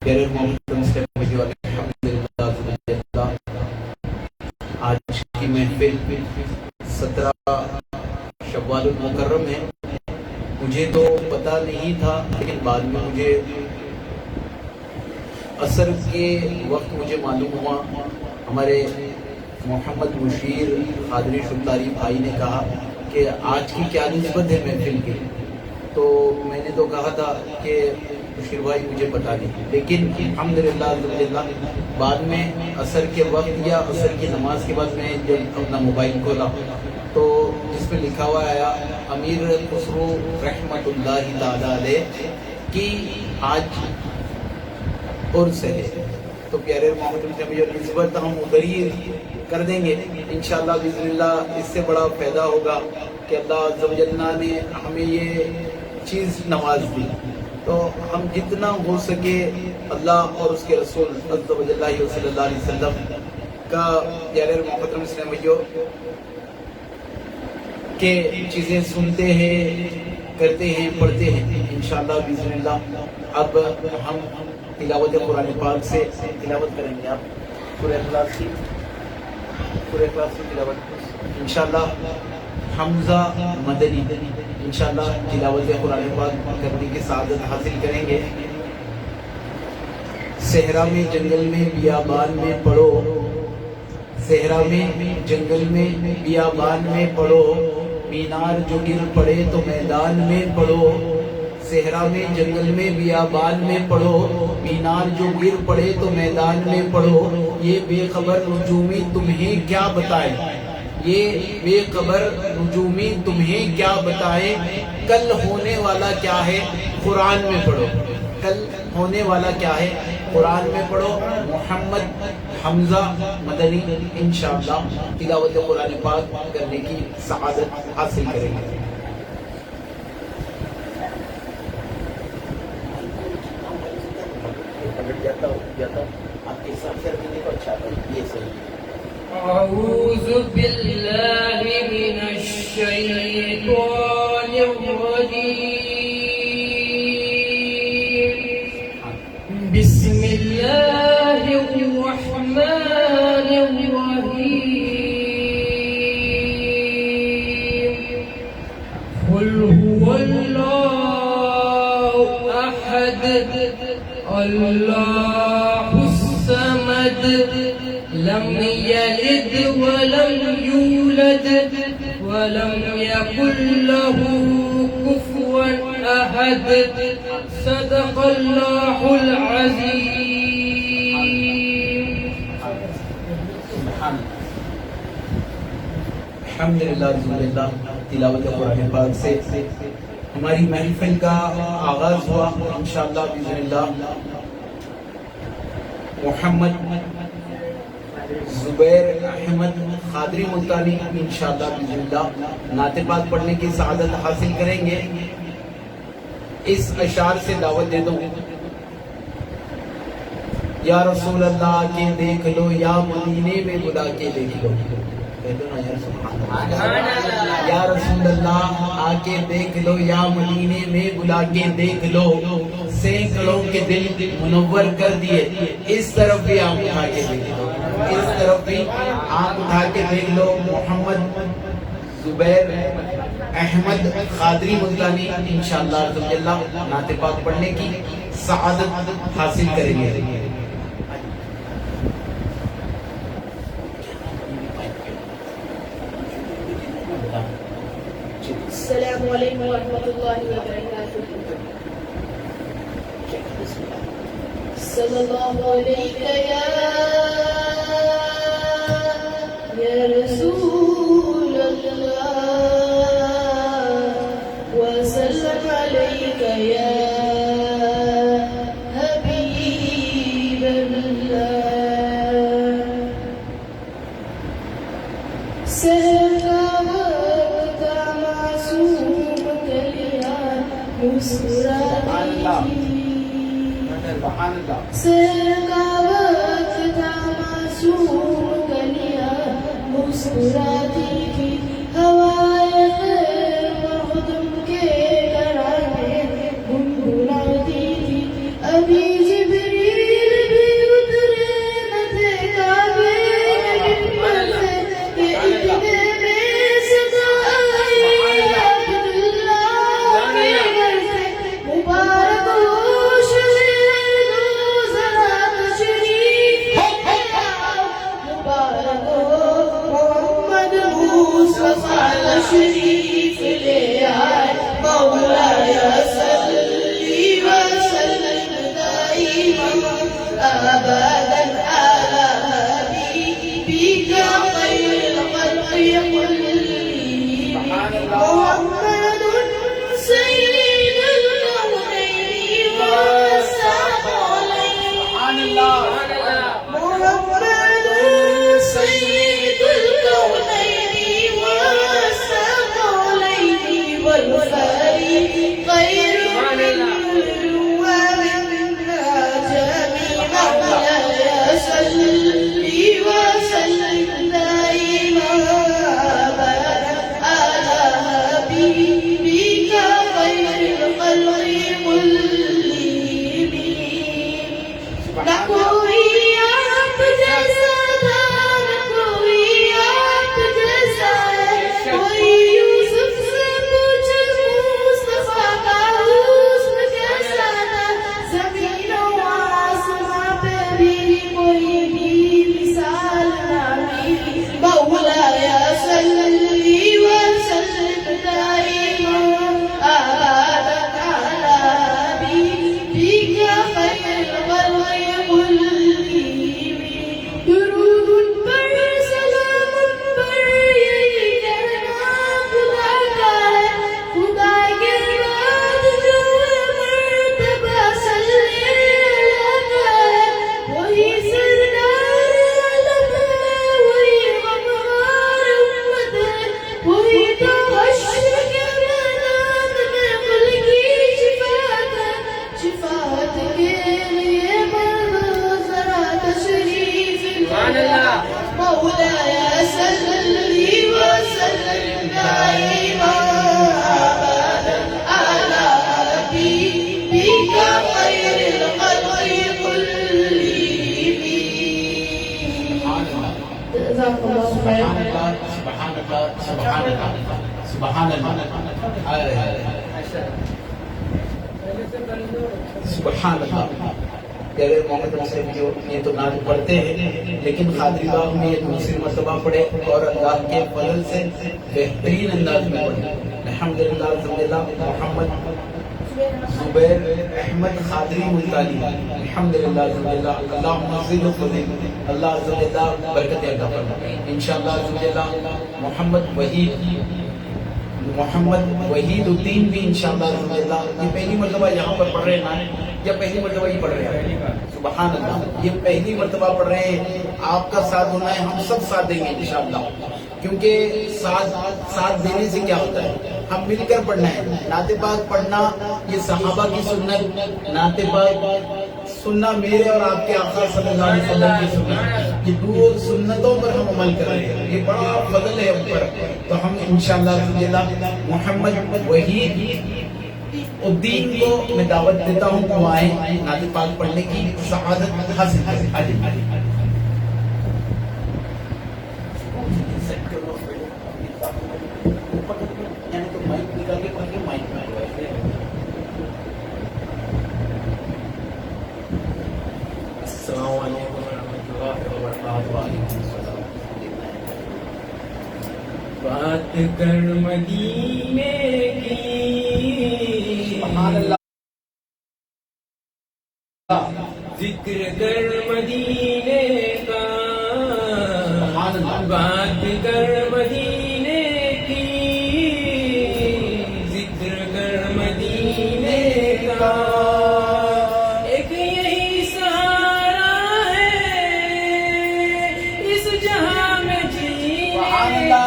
پیارے محترم الحمدللہ آج کی محفل 17 شوال المکرم ہے. مجھے تو پتہ نہیں تھا، لیکن بعد میں مجھے عصر کے وقت مجھے معلوم ہوا. ہمارے محمد مشیر قادری شلتاری بھائی نے کہا کہ آج کی کیا نسبت ہے محفل کی. تو میں نے تو کہا تھا کہ مشیر بھائی مجھے پتہ نہیں، لیکن الحمدللہ بعد میں عصر کے وقت یا عصر کی نماز کے بعد میں جب اپنا موبائل کھولا تو جس میں لکھا ہوا آیا امیر خسرو رحمت اللہ تعالی علیہ کی آج عرس ہے. تو پیارے محمد سے نسبت ہم ادھر ہی کر دیں گے انشاءاللہ باذن اللہ. اس سے بڑا فائدہ ہوگا کہ اللہ عز و جل نے ہمیں یہ چیز نواز دی. تو ہم جتنا ہو سکے اللہ اور اس کے رسول عز و جل صلی اللہ علیہ وسلم کا پیارے محترم اسلام بھائیو کہ چیزیں سنتے ہیں، کرتے ہیں، پڑھتے ہیں انشاءاللہ باذن اللہ. اب ہم تلاوت قرآن پاک سے تلاوت کریں گے. آپ سورہ اخلاص کی تلاوت انشاءاللہ حمزہ مدنی انشاءاللہ تلاوت قرآن پاک کرنے کی سعادت حاصل کریں گے. صحرا میں جنگل میں بیابان میں پڑھو، صحرا میں جنگل میں بیابان میں پڑھو، مینار جو گر پڑے تو میدان میں پڑھو. صحرا میں جنگل میں بیابان میں پڑھو، مینار جو گر پڑے تو میدان میں پڑھو. یہ بے خبر نجومی تمہیں کیا بتائے، یہ بے خبر نجومی تمہیں کیا بتائے. کل ہونے والا کیا ہے قرآن میں پڑھو، کل ہونے والا کیا ہے قرآن میں پڑھو. محمد حمزہ مدنی انشاءاللہ تلاوت قرآن پاک کرنے کی سعادت حاصل کریں گے. آپ کے حساب سے رکھنے کو اچھا ہے یہ صحیح. اعوذ باللہ من الشیطان الرجیم. بسم اللہ الرحمن الرحیم. قل هو اللہ احد اللہ الصمد لم يلد ولم يولد ولم يكن له كفوا أحد. صدق الله العظيم. الحمدللہ تلاوت قرآن پاک سے ہماری محفل کا آغاز ہوا انشاءاللہ باذن اللہ. محمد زبیر احمد قادری ملتانی انشاءاللہ باذن اللہ نعت پاک پڑھنے کی سعادت حاصل کریں گے. اس اشعار سے دعوت دے دو. یا رسول اللہ کے دیکھ لو، یا مدینے میں بلا کے دیکھ لو. یا رسول اللہ آ کے دیکھ لو، یا مدینے میں بلا کے دیکھ لو. سینکڑوں کے دل منور کر دیے، اس طرف بھی آنکھ اٹھا کے دیکھ لو، اس طرف بھی آنکھ اٹھا کے دیکھ لو. محمد زبیر احمد قادری ملتانی انشاءاللہ نعت پاک پڑھنے کی سعادت حاصل کریں گے. السلام علیکم ورحمۃ اللہ وبرکاتہ. صلی اللہ علیہ یا رسول اللہ وسلم علیک یا حبیب اللہ. سحر کا وقت معصوم کلیاں مسکراتی، سحر کا وقت تھا معصوم کلیاں مسکراتی تھی. ہوائے خیر مخدوم کے گھرانے گنگنا خير الخلق كلهم. جزاك الله خيرا. سبحان اللہ سبحان اللہ سبحان اللہ سبحان اللہ. پیارے محمد مسلم جو یہ تو نعت پڑھتے ہیں لیکن قادری باغ میں یہ دوسری مرتبہ پڑھے اور اللہ کے فضل سے بہترین انداز میں پڑھے. الحمدللہ الحمدللہ محمد زبیر احمد قادری ملتانی. الحمدللہ الحمدللہ اللہم زد و فضل. اللہ عز و جل برکت عطا فرمائے. انشاءاللہ عز و جل محمد وحید الدین بھی انشاءاللہ عز و جل یہ پہلی مرتبہ یہاں پر پڑھ رہے ہیں یا پہلی مرتبہ ہی پڑھ رہے ہیں؟ سبحان اللہ. یہ پہلی مرتبہ پڑھ رہے ہیں. آپ کا ساتھ ہونا ہے, ہم سب ساتھ دیں گے انشاءاللہ, کیونکہ ساتھ دینے سے کیا ہوتا ہے, ہم مل کر پڑھنا ہے. نعت پاک پڑھنا یہ صحابہ کی سنت, نعت پاک سننا میرے اور آپ کے آقا صلی اللہ علیہ وسلم کی سنت. یہ دو سنتوں پر ہم عمل کر رہے ہیں, یہ بڑا فضل ہے ہم پر. تو ہم انشاءاللہ محمد وحید الدین کو میں دعوت دیتا ہوں کہ وہ آئیں نعت پاک پڑھنے کی سعادت حاصل کریں. السلام علیکم ورحمۃ اللہ وبرکاتہ. بات کر مدینے کی, سبحان اللہ. ذکر کر مدینے کا, سبحان اللہ. بات کر مدینے کی, ذکر کر مدینے کا. ایک یہی سہارا ہے اس جہاں میں جینے کا,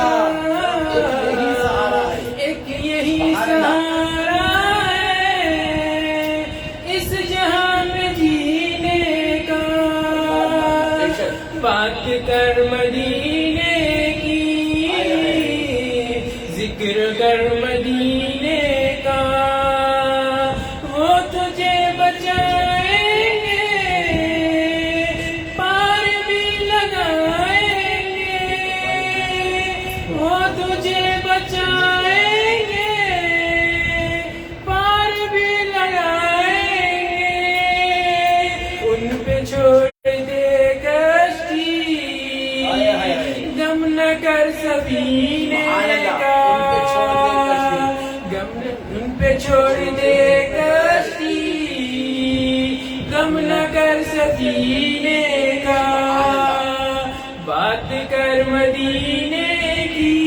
ایک یہی سہارا ہے اس جہاں میں جینے کا. بات کر مدینے کی, ذکر کر مدینے کا. وہ تجھے بچائیں گے, پار بھی لگائیں گے. وہ تجھے بچائیں گے, پار بھی لگائیں گے. ان پہ چھوڑ دے کشتی, غم نہ کر سفینے کا. ان پہ چھوڑ دے کشتی, غم نہ کر سفینے کا. بات کر مدینے کی,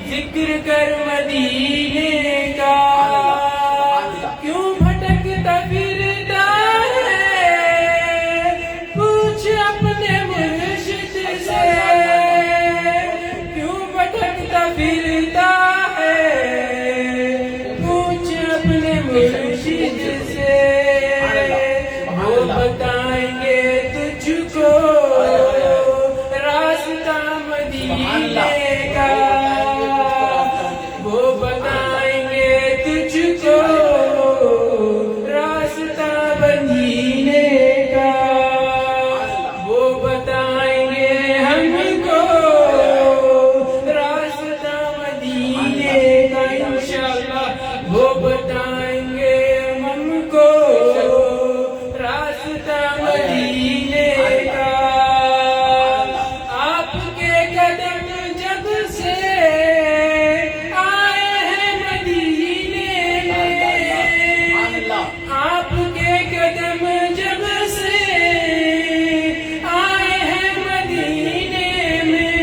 ذکر کر مدینے کا. کیوں بھٹکتا پھرتا ہے, پوچھ اپنے مرشد سے. کیوں بھٹکتا پھرتا ہے, پوچھ اپنے مرشد سے. وہ بتائیں گے تجھ کو راستہ مدینے کا. وہ بتائیں گے تجھ کو راستہ مدینے کا. وہ بتائیں گے ہم کو راستہ مدینے کا. انشاءاللہ وہ بتائیں گے ہم کو راستہ مدینے کا. آپ کے قدم جب سے آئے ہیں مدینے میں, آپ کے قدم جب سے آئے ہیں مدینے میں.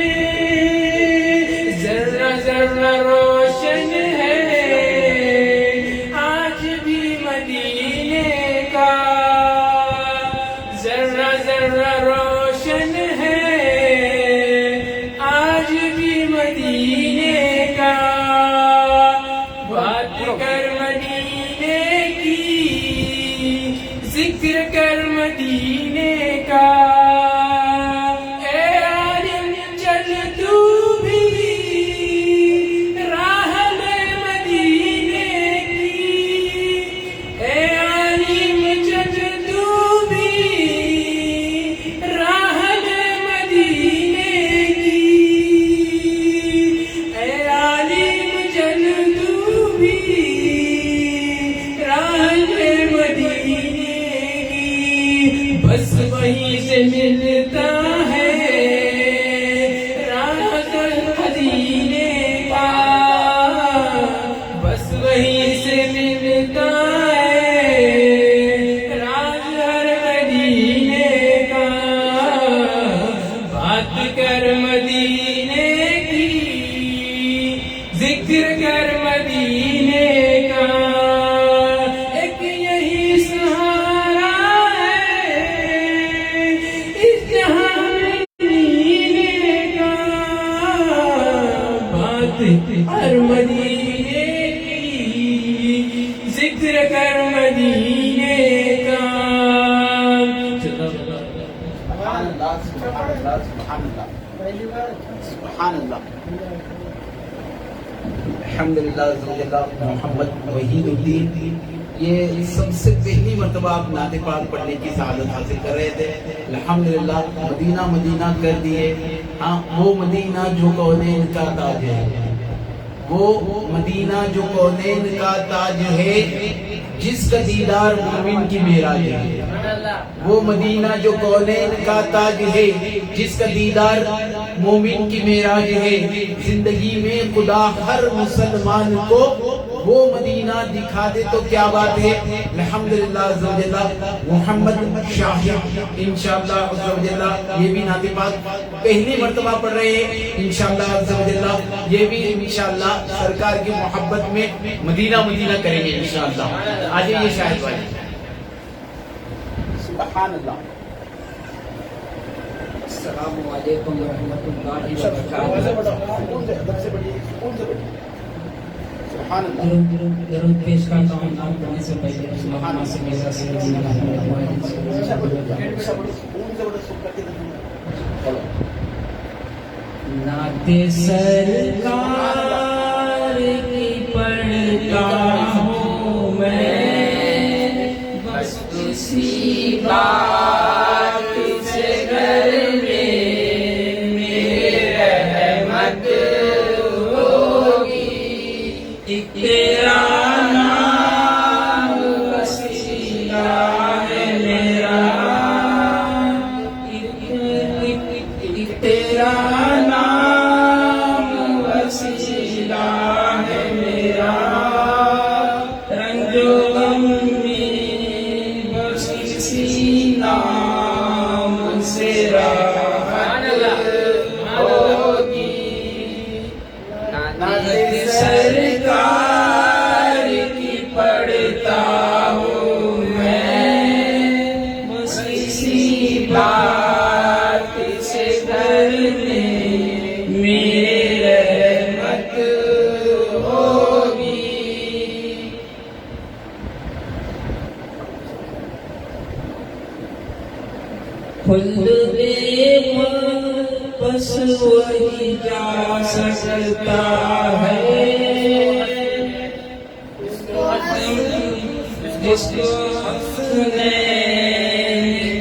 ذرہ ذرہ روشن ہے آج بھی مدینے کا. ذرہ ذرہ روشن ہے آج بھی مدینے کا. بات کر مدینے کی, ذکر کر مدینے کا. اے عالم چل تو بھی راہ میں مدینے کی, اے مدینے کی بس وہیں سے ملتا ہے راز مدینے کا، بس وہیں سے ملتا ہے راز ہر مدینے کا. بات کر مدینے کی، ذکر کر مدینے کا، ایک یہی سہارا ہے اس جہاں مدینے کا. بات کر مدینے کی، ذکر کر مدینے کا. سبحان اللہ سبحان اللہ سبحان اللہ سبحان اللہ. الحمدللہ محمد وحید الدین، یہ سب سے پہلی مرتبہ آپ نعت پاک پڑھنے کی سعادت حاصل کر رہے تھے. الحمدللہ مدینہ مدینہ کر دیے. ہاں وہ مدینہ جو کونین کا تاج ہے، وہ مدینہ جو کونین کا تاج ہے، جس کا دیدار مومن کی معراج ہے. وہ مدینہ جو کونین کا تاج ہے، جس کا دیدار مومن کی معراج ہے. زندگی میں خدا ہر مسلمان کو وہ مدینہ دکھا دے تو کیا بات ہے. الحمدللہ عز و جل محمد شاہد انشاءاللہ عز و جل یہ بھی نعت پاک پہلی مرتبہ پڑھ رہے ہیں. انشاءاللہ عز و جل یہ بھی انشاءاللہ سرکار کی محبت میں مدینہ مدینہ کریں گے انشاءاللہ. آج یہ شاہد بھائی. سبحان اللہ. السلام علیکم ورحمۃ اللہ وبرکاتہ. سبحان اللہ. درود پیش کرتا ہوں آپ پڑھنے سے پہلے. اللہم صلی علی نعت سرکار کی پڑھتا ہوں میں، بس اسی بات سے گھر میں میری رحمت ہوگی. ایک تیرا نام وسیلہ ہے میرا، ایک تیرا نام وسیلہ ہے میرا. رنج و غم میں بس اسی نام سے راحت ہوگی. نعت سرکار کی پڑھتا ہوں میں، بس اسی بات سے گھر میں میری رحمت ہوگی. خلد بے بس وہی جا سکتا ہے جس کو سنے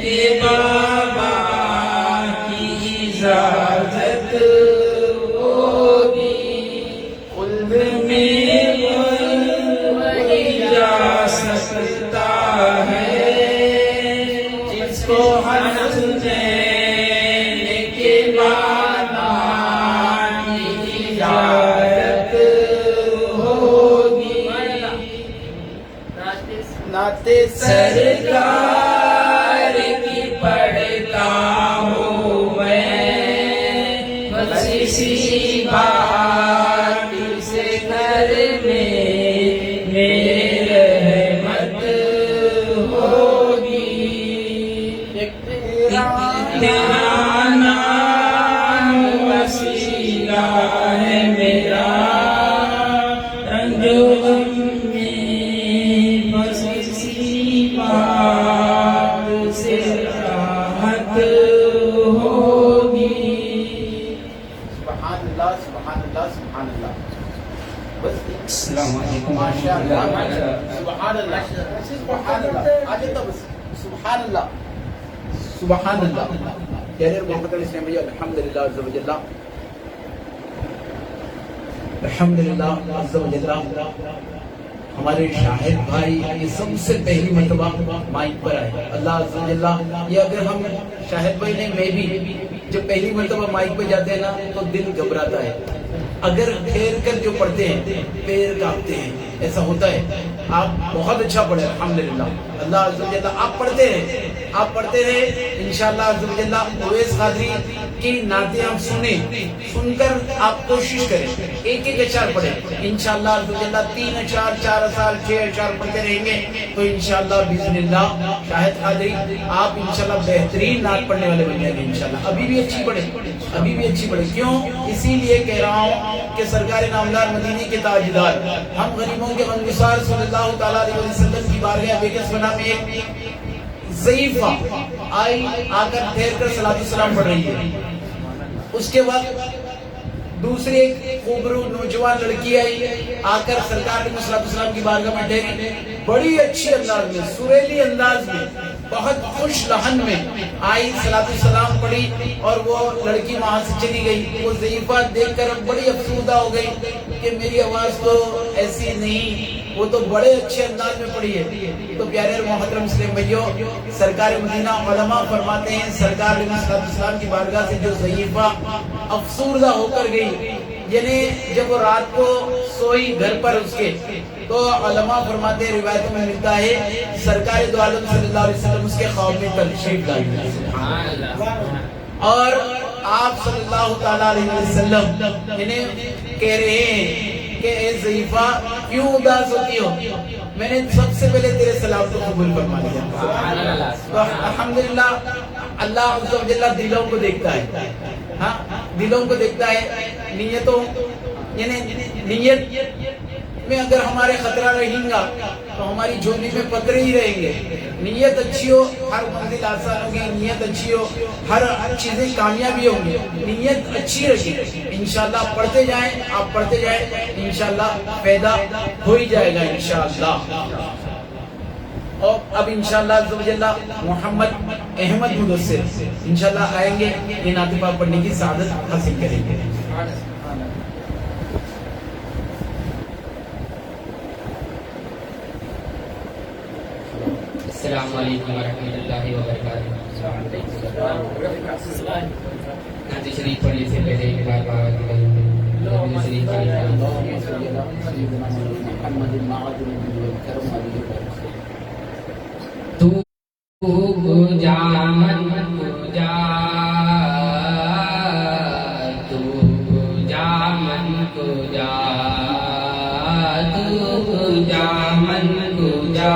کے بابا کی اجازت ہوگی. خلد میں وہی جا سکتا ہے جس کو حضرت دینے کے بعد کی اجازت ہوگی. نعت سرکار کی پڑھتا ہوں میں، بس اسی بات سے گھر میں میری رحمت ہوگی. تیرا نام وسیلہ ہے میرا، رنج و غم میں بس اسی بات سے راحت ہوگی. سبحان اللہ سبحان اللہ سبحان اللہ. بس السلام علیکم ماشاء اللہ. سبحان اللہ سبحان اللہ. آج تو بس سبحان اللہ سبحان اللہ. کہہ محمد علیہ السلام بھیا الحمدللہ عز و جل الحمدللہ عز و جل. ہمارے شاہد بھائی یہ سب سے پہلی مرتبہ مائک پر آئے. اللہ عز و جل یہ اگر ہم شاہد بھائی نے میں بھی جب پہلی مرتبہ مائک پہ جاتے ہیں نا تو دل گھبراتا ہے. اگر ٹھہر کر جو پڑھتے ہیں پیر کانپتے ہیں, ایسا ہوتا ہے. آپ بہت اچھا پڑھے الحمدللہ. اللہ عز و جل آپ پڑھتے رہے انشاءاللہ عز و جل. اویس قادری کی نعتیں آپ سن کر آپ کوشش کریں ایک اشعار پڑھیں انشاءاللہ عز و جل. 3 اشعار 4 اشعار 6 اشعار پڑھتے رہیں گے تو انشاءاللہ باذن اللہ شاہد قادری آپ انشاءاللہ بہترین نعت پڑھنے والے بن جائیں گے انشاءاللہ. ابھی بھی اچھی پڑھیں. کیوں؟ اسی لیے کہہ رہا ہوں کہ سرکار نامدار مدینے کے تاجدار ہم غریبوں کے غمگسار صلی اللہ تعالیٰ علیہ وسلم کی بارگاہ بیکس بنا میں ایک ضعیفہ آ کر ٹھہر کر صلاۃ السلام پڑھ رہی ہے. اس کے بعد دوسری ایک خوبرو نوجوان لڑکی آئی آ کر سرکار علیہ صلاۃ السلام کی بارگاہ میں ٹھہری. بڑی اچھی انداز میں, سریلی انداز میں, بہت خوش لہن میں آئی, صلاۃ السلام پڑھی اور وہ لڑکی وہاں سے چلی گئی. وہ ضعیفہ دیکھ کر بڑی افسردہ ہو گئی کہ میری آواز تو ایسی نہیں, وہ تو بڑے اچھے انداز میں پڑھی ہے. تو پیارے اور محترم مسلم بھائیو, سرکار مدینہ علماء فرماتے ہیں سرکار علیہ صلاۃ السلام کی بارگاہ سے جو ضعیفہ افسردہ ہو کر گئی, یعنی جب وہ رات کو سوئی گھر پر اس کے, تو علماء فرماتے ہیں روایتوں میں ملتا ہے سرکار دو عالم صلی اللہ علیہ وسلم اس کے خواب میں تشریف لائے اور آپ صلی اللہ تعالیٰ علیہ وسلم انہیں کہہ رہے ہیں کہ اے ضعیفہ کیوں اداس ہوتی ہو, میں نے سب سے پہلے تیرے سلام کو قبول فرما لیا. الحمدللہ اللہ عز و جل دلوں کو دیکھتا ہے, ہاں دلوں کو دیکھتا ہے. نیتوں یعنی نیت میں اگر ہمارے خطرہ رہیں گا تو ہماری جھولی میں پتھر ہی رہیں گے. نیت اچھی ہو ہر منزل آسان ہوگی, نیت اچھی ہو ہر چیزیں کامیابی ہوں گی. نیت اچھی رکھیں انشاءاللہ. آپ پڑھتے جائیں انشاءاللہ پیدا ہو ہی جائے گا انشاءاللہ. اور اب انشاءاللہ عز و جل محمد احمد مدثر انشاءاللہ آئیں گے, یہ نعت پاک پڑھنے کی سعادت حاصل کریں گے. السلام علیکم ورحمۃ اللہ وبرکاتہ. نعت شریف پڑھنے سے پہلے ایک بار بابا شریف تو جا من کو جا, تو جا من کو جا, تو جا من کو جا,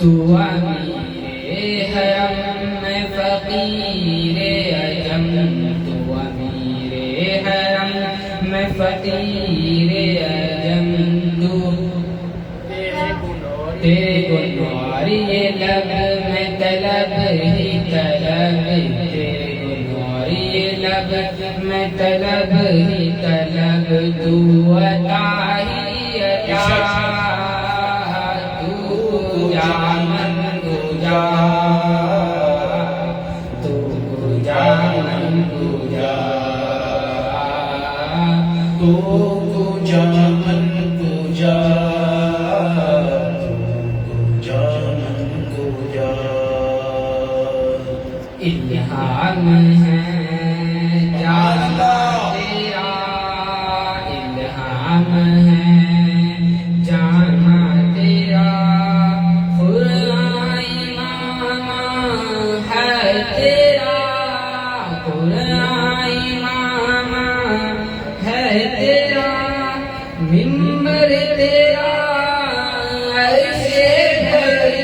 تو امیر حرم میں فقیر عجم, تو امیر حرم میں فقیر عجم, تو تیرے گنوار یہ لب میں طلب ہی طلب, تیرے گنوار یہ لب میں طلب ہی طلب, تو عطا ہی عطا. من کو جا, تو جا من کو جا, تو جا من کو جا, تو جا من کو جا. الہام ہے جانا تیرا, الہام ہے جانا تیرا, منبر تیرا عرش بھری,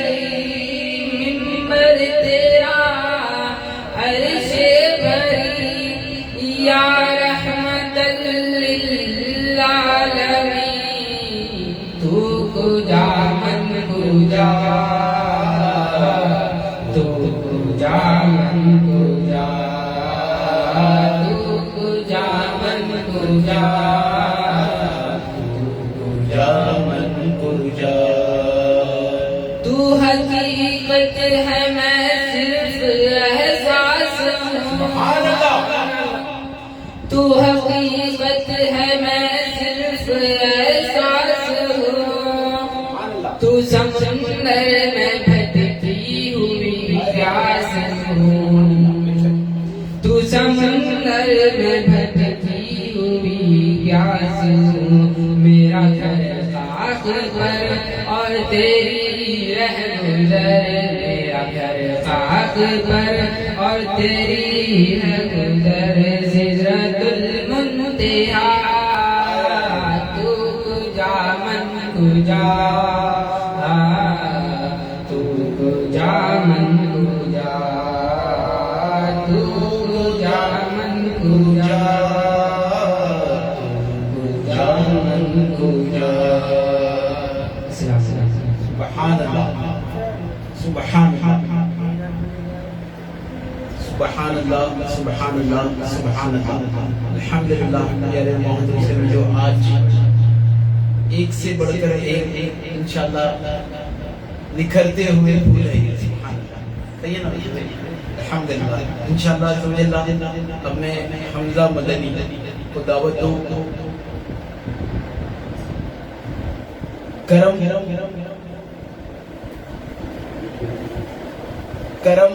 منبر تیرا عرش بھری, یا رحمت للعالمین. تو کو جا من کو جا, تو کو جا من کو جا, تو کو جا من کو جا, تو حقیقت ہے میں صرف احساس ہوں, تو سمندر میں بھٹکی ہوئی پیاس ہوں، تو سمندر میں بھٹکی ہوئی پیاس ہوں، میرا گھر خاک پر اور تیری رہ گزر، میرا گھر خاک پر اور تیری رہ گزر، سدرۃ المنتہا تو کجا من کجا، تو کجا من کجا، تو کجا من کجا، تو کجا من کجا۔ سبحان اللہ، سبحان اللہ، سبحان اللہ، سبحان اللہ، سبحان اللہ۔ الحمدللہ پیارے محمد سے جو آج ایک سے بڑھ کر ایک انشاءاللہ نکھرتے ہوئے پھول ہے، سبحان اللہ، صحیح ہے نا؟ الحمدللہ انشاءاللہ اب میں حمزہ مدنی کو دعوت دوں۔ کرم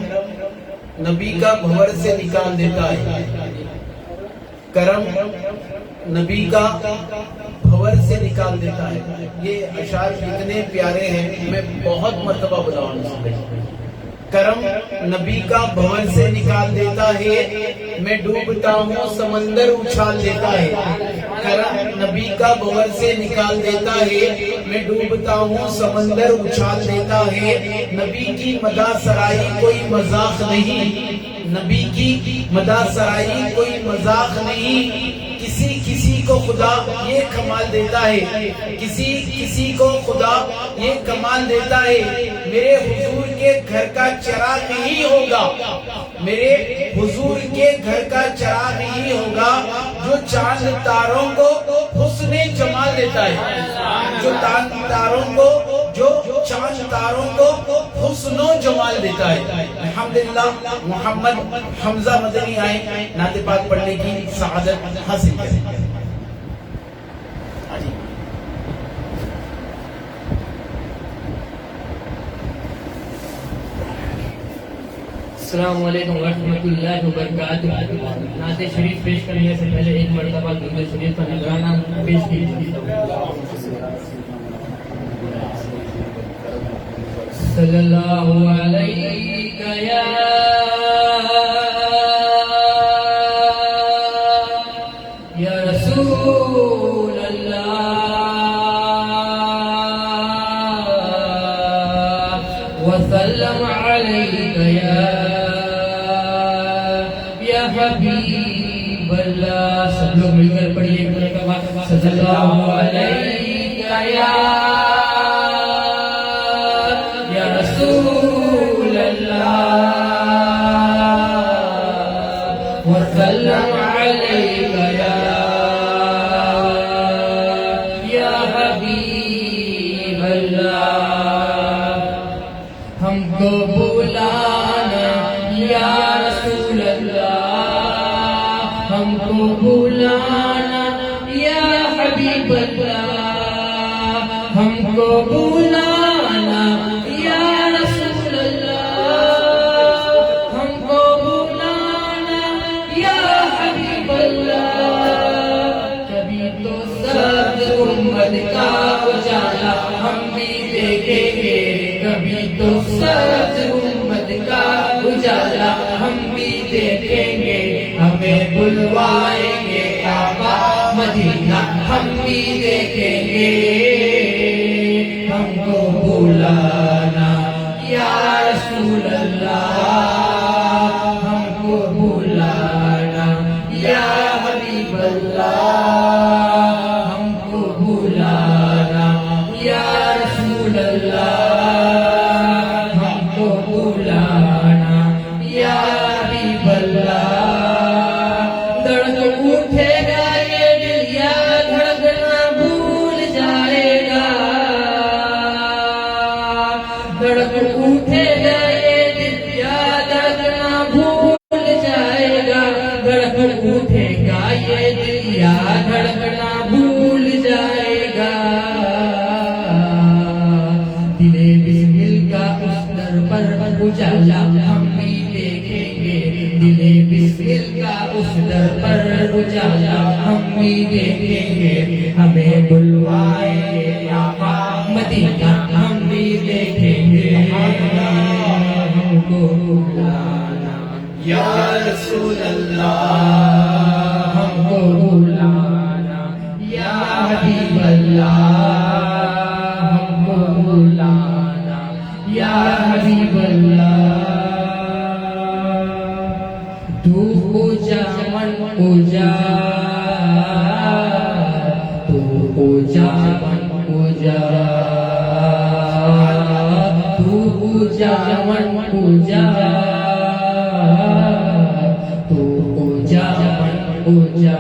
نبی کا بھور سے نکال دیتا ہے، کرم نبی کا بھور سے نکال دیتا ہے۔ یہ اشعار اتنے پیارے ہیں، میں بہت مرتبہ بلاؤں گا۔ کرم نبی کا بھور سے نکال دیتا ہے، میں ڈوبتا ہوں سمندر اچھال دیتا ہے۔ کرم نبی کا بھور سے نکال دیتا ہے، میں ڈوبتا ہوں سمندر اچھال دیتا ہے۔ نبی کی مدح سرائی کوئی مذاق نہیں، نبی کی مدح سرائی کوئی مذاق نہیں، کسی کو خدا یہ کمال دیتا ہے، کسی کو خدا یہ کمال دیتا ہے۔ میرے حضور کے گھر کا چراغ نہیں ہوگا، میرے حضور کے گھر کا چراغ نہیں ہوگا جو چاند تاروں کو حسن جمال دیتا ہے، جو چاند تاروں کو حسن و جمال دیتا ہے۔ الحمدللہ محمد حمزہ مدنی آئے نعت پاک پڑھنے کی سعادت حاصل کریں۔ السلام علیکم ورحمۃ اللہ وبرکاتہ۔ نعت شریف پیش کرنے سے پہلے ایک مرتبہ درود شریف کا نذرانہ پیش کیجیے۔ صلی اللہ علیہ یا رسول اللہ، وسلم علیہ یا حبیب اللہ۔ سب لوگ مل کر پڑھیے ایک مرتبہ، صلی اللہ علیہ یا رسول اللہ، وسلم علیہ یا حبیب اللہ۔ ہم کو بلانا یا رسول اللہ، ہم کو بلانا یا حبیب اللہ، ہم کو بلانا یا رسول اللہ، ہم کو بلانا یا حبیب اللہ۔ کبھی تو سبز امت کا اجالا ہم بھی دیکھیں گے، کبھی تو سبز امت کا اجالا ہم بھی دیکھیں گے، ہمیں بلوائیں گے کعبہ مدینہ ہم بھی دیکھیں گے۔ ہم کو بلانا یا رسول اللہ، ہم کو بلانا یا حبیب اللہ، ہم کو بلانا یا رسول اللہ، ہم کو بلانا یا حبیب اللہ۔ دھڑک اٹھے گا یہ دل یا دھڑکنا بھول جائے گا، دھڑک اٹھے گا یہ دل یا دیکھیں ہمیں بلوائے آقا مدینہ ہم بھی دیکھیں گے ہم کو بلانا یا رسول اللہ ہم کو بلانا یا حبیب اللہ ہم کو بلانا یا حبیب اللہ تو پوجا من پوجا تو پوجا من پوجا تو پوجا من پوجا تو پوجا من پوجا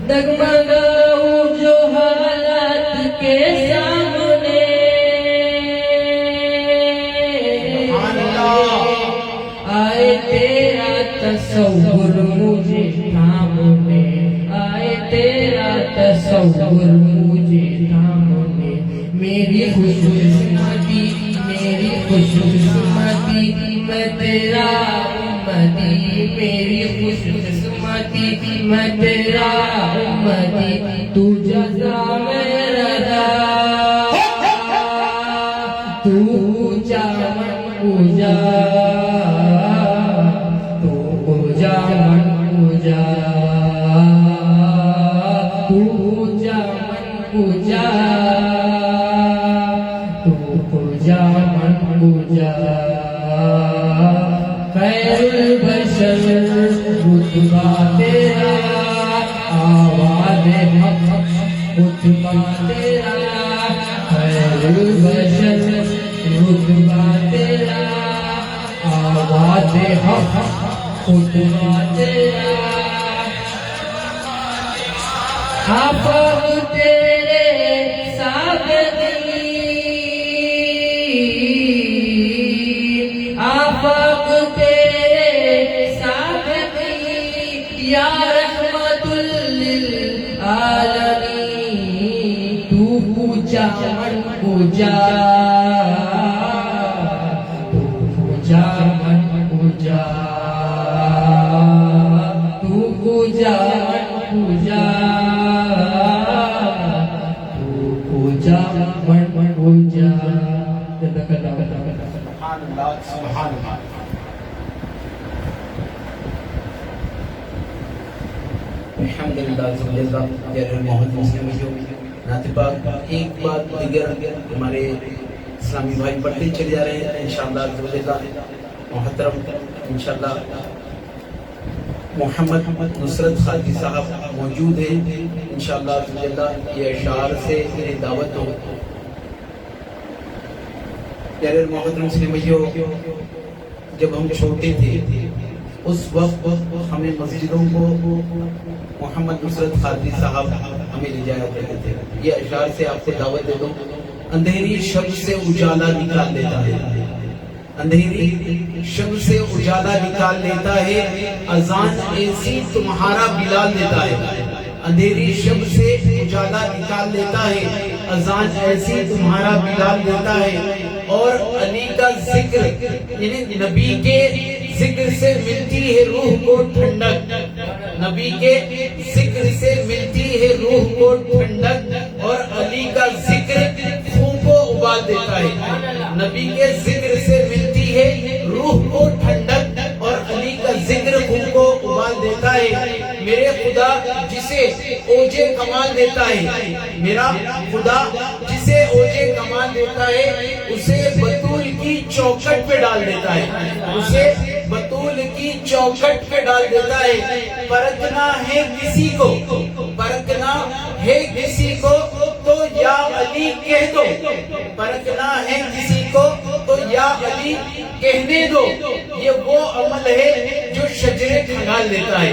ڈگمگاؤں جو حالات کے سامنے آئے تیرا تصور مجھے تھامنے آئے تیرا تصور مجھے تھامنے میری خوش قسمتی میری خوش قسمتی میں تیرا امتی میری خوش قسمتی میں تیرا امتی تو جزا میں رضا تو پوجا من پوجا تو پوجا من پوجا تو پوجا من پوجا تو پوجا من پوجا خیر البشر رتبہ تیرا آواز حق رتبہ تیرا خیر البشر رتبہ تیرا آواز حق رتبہ تیرا آفاق تیرے سابقین آفاق تیرے سابقین یا رحمت للعالمین تو پوجا من پوجا تو پوجا من پوجا تو پوجا من پوجا تو پوجا من پوجا سبحان اللہ سبحان اللہ الحمدللہ زبردہ جلال محمد مسلم جو نعت پاک ایک بات دیگر ہمارے اسلامی بھائی پڑھتے چلے جا رہے ہیں انشاءاللہ زبردہ محترم انشاءاللہ محمد نصرت خالقی صاحب موجود ہیں انشاءاللہ زبردہ یہ اشعار سے انہیں دعوت ہو جلال محمد مسلم جو جب ہم چھوٹے تھے اس وقت ہمیں مسجدوں کو محمد نصرت خالقی صاحب ہمیں لے جایا کرتے تھے یہ اشعار سے آپ کو دعوت دے دوں اندھیری شب سے اجالا نکال لیتا ہے اندھیری شب سے اجالا نکال لیتا ہے اذان ایسی تمہارا بلال دیتا ہے اندھیری شب سے اجالا نکال لیتا ہے اذان ایسی تمہارا بلال دیتا ہے اور علی کا ذکر یعنی نبی کے ذکر سے ملتی ہے روح کو ٹھنڈک نبی کے ذکر سے ملتی ہے روح کو ٹھنڈک اور علی کا ذکر خون کو ابال دیتا ہے نبی کے ذکر سے ملتی ہے روح کو ٹھنڈک اور علی کا ذکر خون کو ابال دیتا ہے میرے خدا جسے اوجے کمال دیتا ہے میرا خدا جسے اوجے کمال دیتا ہے اسے بطول کی چوکھٹ پہ ڈال دیتا ہے اسے بطول کی چوکھٹ پہ ڈال دیتا ہے پرکھنا ہے کسی کو پرکھنا ہے کسی کو تو یا علی کہہ دو پرکھنا ہے کسی کو تو یا علی کہنے دو یہ وہ عمل ہے جو شجرے کھنگال دیتا ہے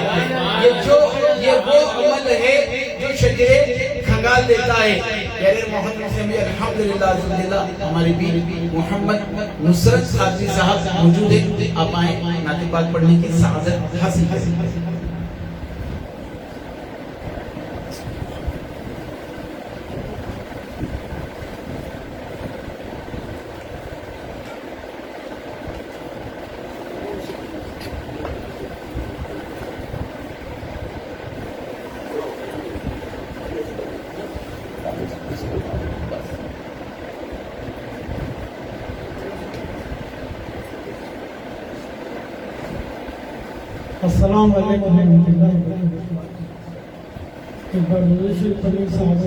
یہ وہ عمل ہے جو شجرے کھنگال دیتا ہے غیر محمد سے بھی الحمدللہ ہمارے پیر محمد نصرت خالقی صاحب موجود ہیں آپ آئیں نعت پاک پڑھنے کی سعادت حاصل کریں السلام علیکم ورحمۃ اللہ وبرکاتہ. بردوش پنی صاحب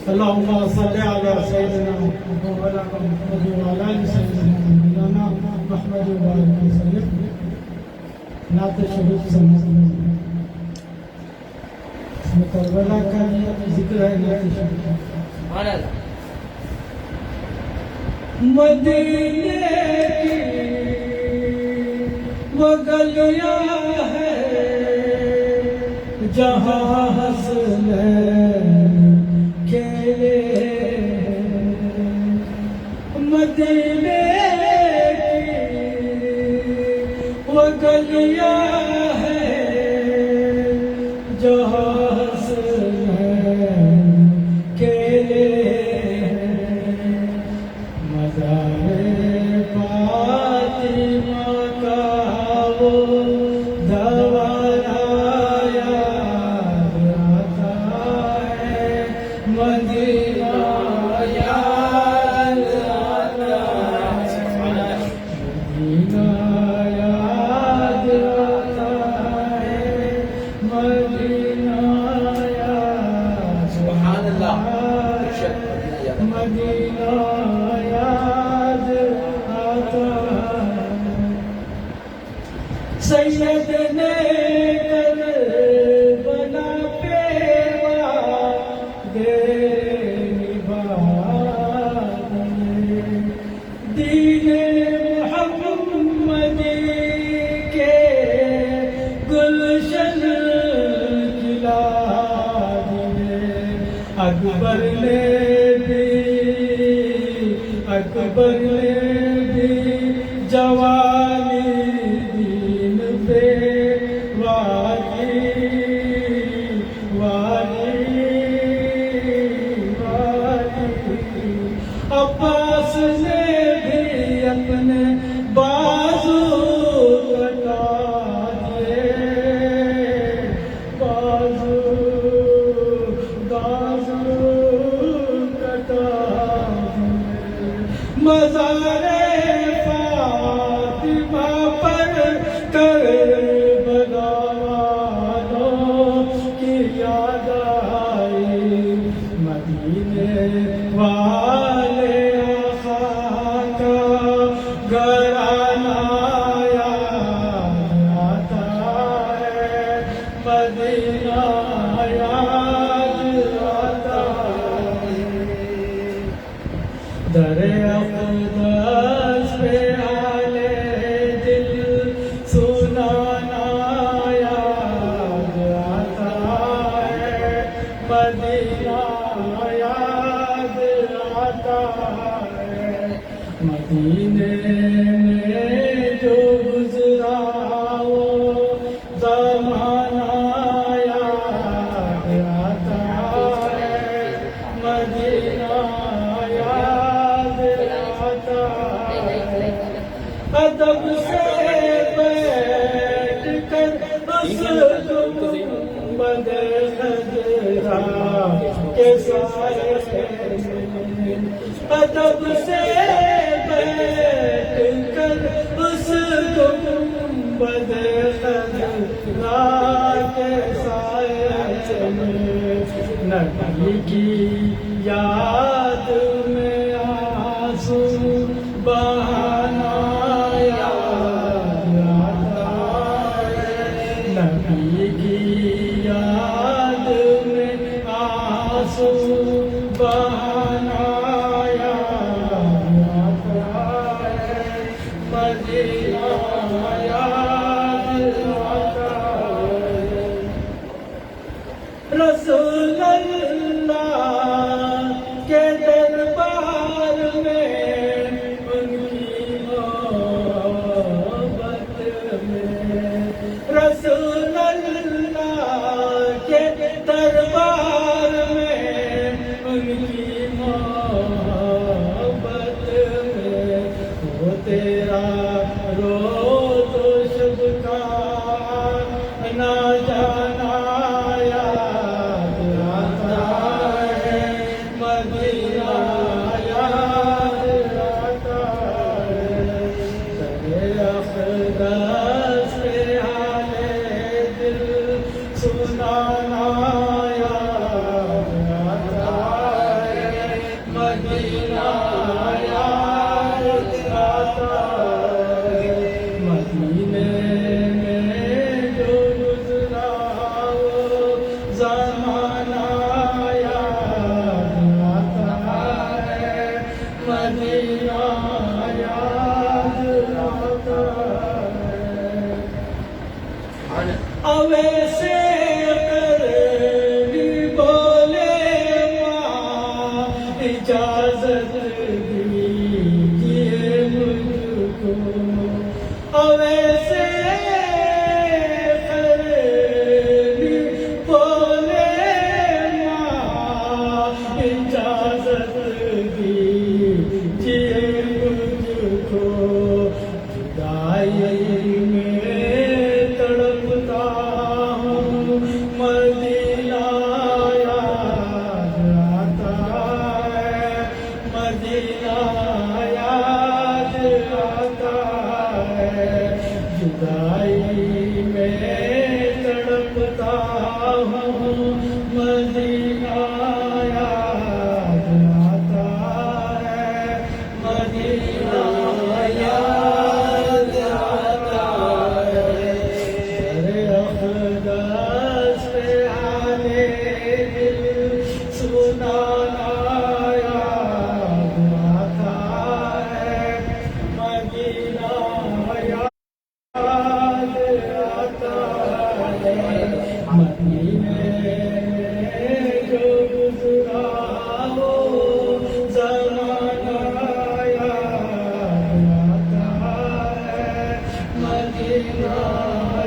اللہم صلی علی سیدنا مولانا محمد وعلی آل سیدنا مولانا محمد وبارک وسلم. نعت شریف سمجھ کربلا کا ذکر ہے. نعت شریف مدینے وہ گلیاں ہے جہاں حسنین کھیلے. مدینے وہ گلیاں ہے جہاں حسنین کھیلے. سید نے کربلا پیوا دے نبھانے دین محمد کے گلشن کھلا دیے. اکبر نے بھی جوانی دین پہ عباس نے بھی اپنے بازو کٹا دیے. بازو کٹا دیے. مزار فاطمہ پر کربلا والوں کی یاد آئی. مدینے والے آقا کا گھرانہ یاد آتا ہے. مدینہ یاد آتا ہے. در اقدس پہ آلے دل سنانا یاد آتا ہے. مدینہ یاد آتا ہے. مدینے میں جو گزرا وہ زمانہ یاد آتا ہے. مدینہ ادب سے بیٹھ کر اس گنبد خضرا کے سائے میں. ادب سے بیٹھ کر اس گنبد خضرا کے سائے میں. نبی کی یاد میں آنسو بہانا یاد آتا ہے. نبی کی یاد میں آنسو بہانا یاد آتا ہے. مدینہ یاد آتا ہے. رسول اللہ کے دربار میں ان کی محبت میں. رسول اللہ کے دربار میں ان کی محبت میں. وہ تیرا روز و شب کا نہ جانا دس پہ مدینہ یاد آتا ہے، مدینہ یاد آتا ہے، جدائی میں تڑپتا ہوں، مدینہ یاد آتا ہے، مدینہ یاد آتا ہے، در اقدس پہ آنے دل سنانا یاد آتا ہے، مدینہ یاد آتا ہے، مدینے جو گزرا وہ زمانہ یاد آتا ہے، مدینہ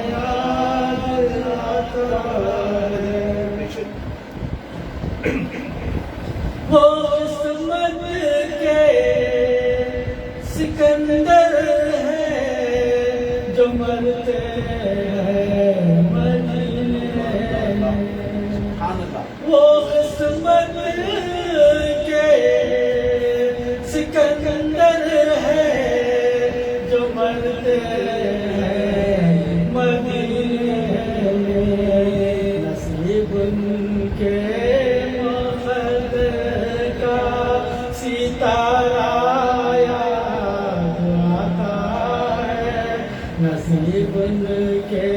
یاد آتا ہے، وہ قسمت کے سکندر ہیں جو مرتے ہیں مدینے میں، سبحان اللہ. وہ قسمت کے سکندر ہیں جو مرتے ہیں مدینے میں، نصیب ان کے مقدر کا ستارہ یاد آتا ہے، نصیب ان کے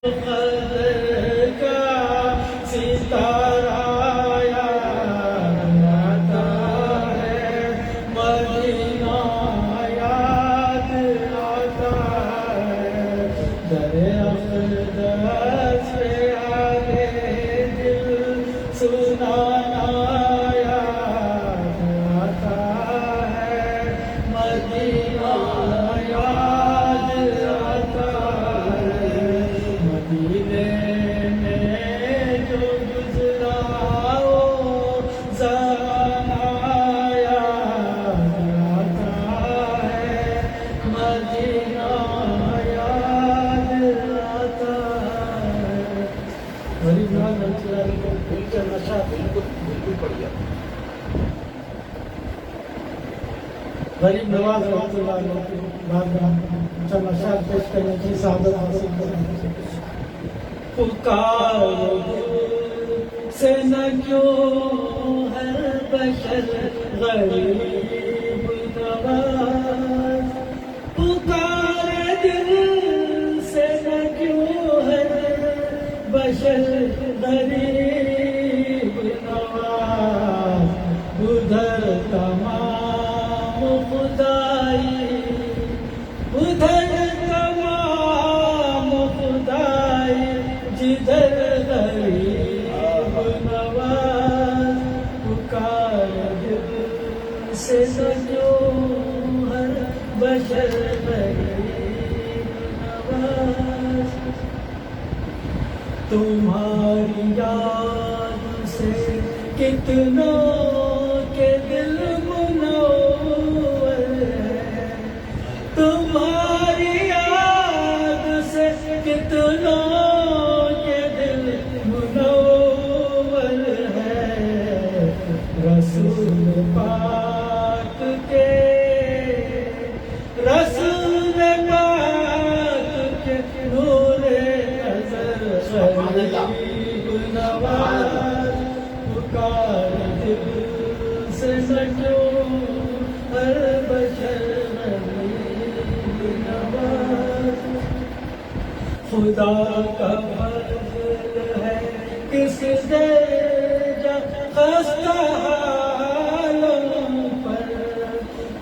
مقدر کا ستارہ یاد آتا ہے، مدینہ یاد آتا ہے، در اقدس پہ آنے دل سنانا یاد آتا ہے، مدینہ یاد آتا ہے، مدینے میں جو گزرا وہ زمانہ یاد آتا ہے، مدینہ یاد آتا ہے. غریب نواز رحمۃ اللہ علیہ کو بھول کر نشہ بالکل بڑھیا. غریب نواز رحمۃ اللہ علیہ کے بعد نشہ پیش کرنے کی سعادت حاصل کرنے پکارو دل سے نہ کیوں ہر بشر غریب نواز، پکار دل سے نہ کیوں ہر بشر غریب نواز، ادھر تمام خدائی، ادھر تمام خدائی، جدھر غریب نواز، پکار دل سے سجو ہر بشر غریب نواز، تمہاری یاد سے کتنوں کے دل منور ہے، تمہاری یاد سے کتنوں کے دل منور ہے، رسول پاک کے، رسول پاک کے نور نظر غریب نواز، پکار دل سے سجو ہر بشر غریب نواز، خدا کا فضل ہے کس درجہ خستہ حالوں پر،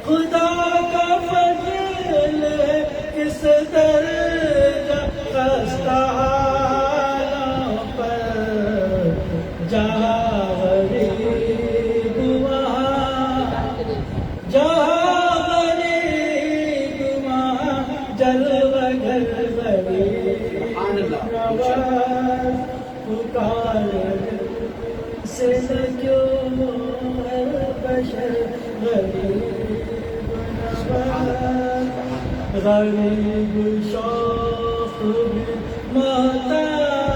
خدا کا فضل ہے کس درجہ خستہ حالوں پر، جہاں غریب وہاں، جہاں غریب وہاں جلوہ گر غریب نواز، پکار سے نہ کیوں ہر بشر غریب نواز، غریب شوق بھی محتاج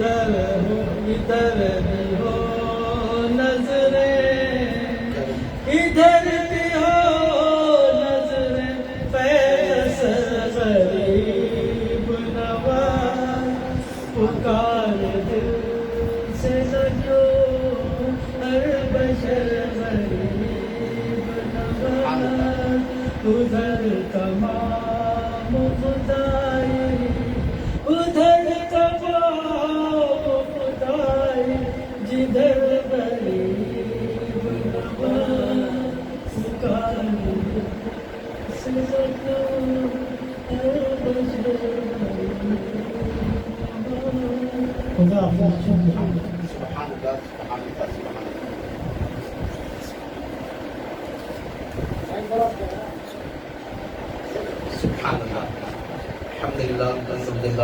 ادھر ہو ادھر بھی ہو نظریں ادھر بھی ہو نظریں فیصل غریب نواز پکار دل سے لجو ہر بشر غریب نواز ادھر تمام خدائی ادھر تمام خدائی جدھر غریب نواز پکار سے لجو ہر بشر غریب خدا حافظ سبحان اللہ سبحان اللہ سبحان اللہ الحمدللہ الحمدللہ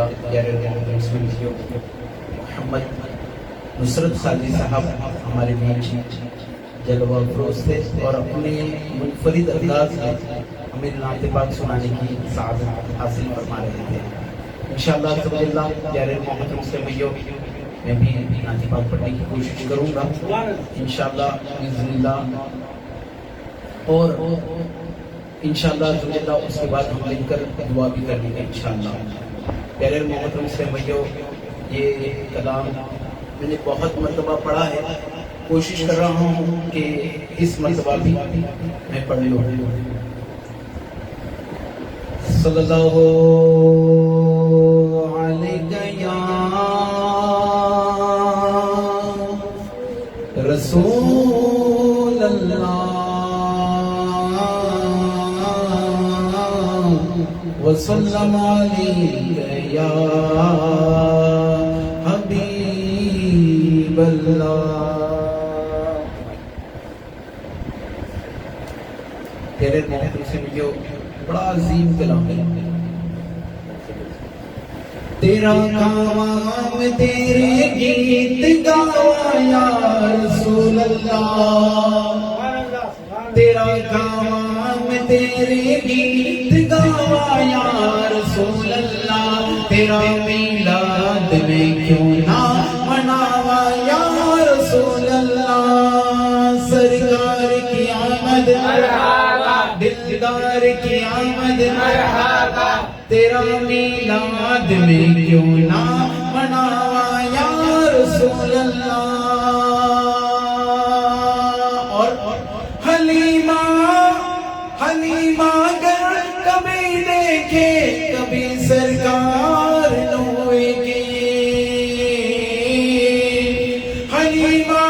محمد نصرت سعدی صاحب ہمارے بیچ جلوہ افروز تھے اور اپنے منفرد انداز میں ہمیں نعت پاک سنانے کی سعادت حاصل فرما رہے تھے. انشاءاللہ الحمدللہ پیارے محترم سے میں بھی نعت پاک پڑھنے کی کوشش کروں گا انشاءاللہ باذن اللہ، اور انشاءاللہ الحمدللہ اس کے بعد ہم مل کر دعا بھی کریں گے انشاءاللہ. پیارے محترم سے یہ کلام میں نے بہت مرتبہ پڑھا ہے، کوشش کر رہا ہوں کہ اس مرتبہ بھی میں پڑھ لوں. صلی اللہ علیہ یا رسول اللہ وسلم علیہ یا حبیب اللہ. تیرے محترم سے مجھے بڑا عظیم کلام ہے. تیرا کام تیرے گیت گاوا یا رسول اللہ، تیرا کام تیرے گیت گاوا یا رسول اللہ، تیرا میلاد میں کیوں نہ مناوا یا رسول اللہ. سرکار کی آمد مرحبا، دلدار کی آمد مرحبا، تیرا میلاد میں کیوں نہ مناوا یا رسول اللہ. اور حلیمہ حلیمہ گر کبھی دیکھے کبھی سرکار نوے کے، حلیمہ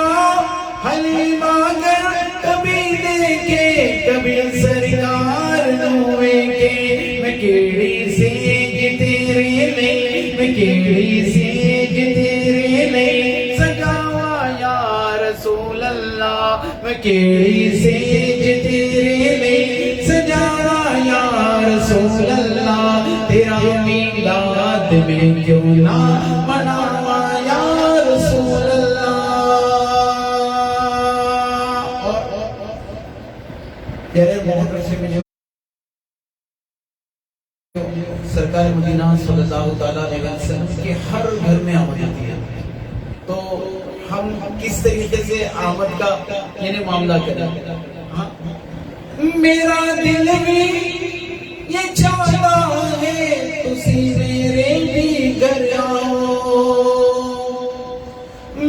حلیمہ گر کبھی دیکھے کبھی سرکار نوے کے. میں کیڑی سیج تیرے لئی، میں کیڑی سیج تیرے لئی سجاوا یا رسول اللہ، میں کیڑی سیج تیرے لئی سجاوا یا رسول اللہ. تیرا میلاد میں کیوں نہ مناوا یا رسول اللہ. تیرے محترم سے مجھے سرکار مدینہ صلی اللہ تعالیٰ علیہ وسلم کے ہر گھر میں آمد ہوتی ہے، تو ہم کس طریقے سے آمد کا یعنی معاملہ کریں. میرا دل بھی یہ چاہتا ہے تسی میرے بھی گھر آؤ،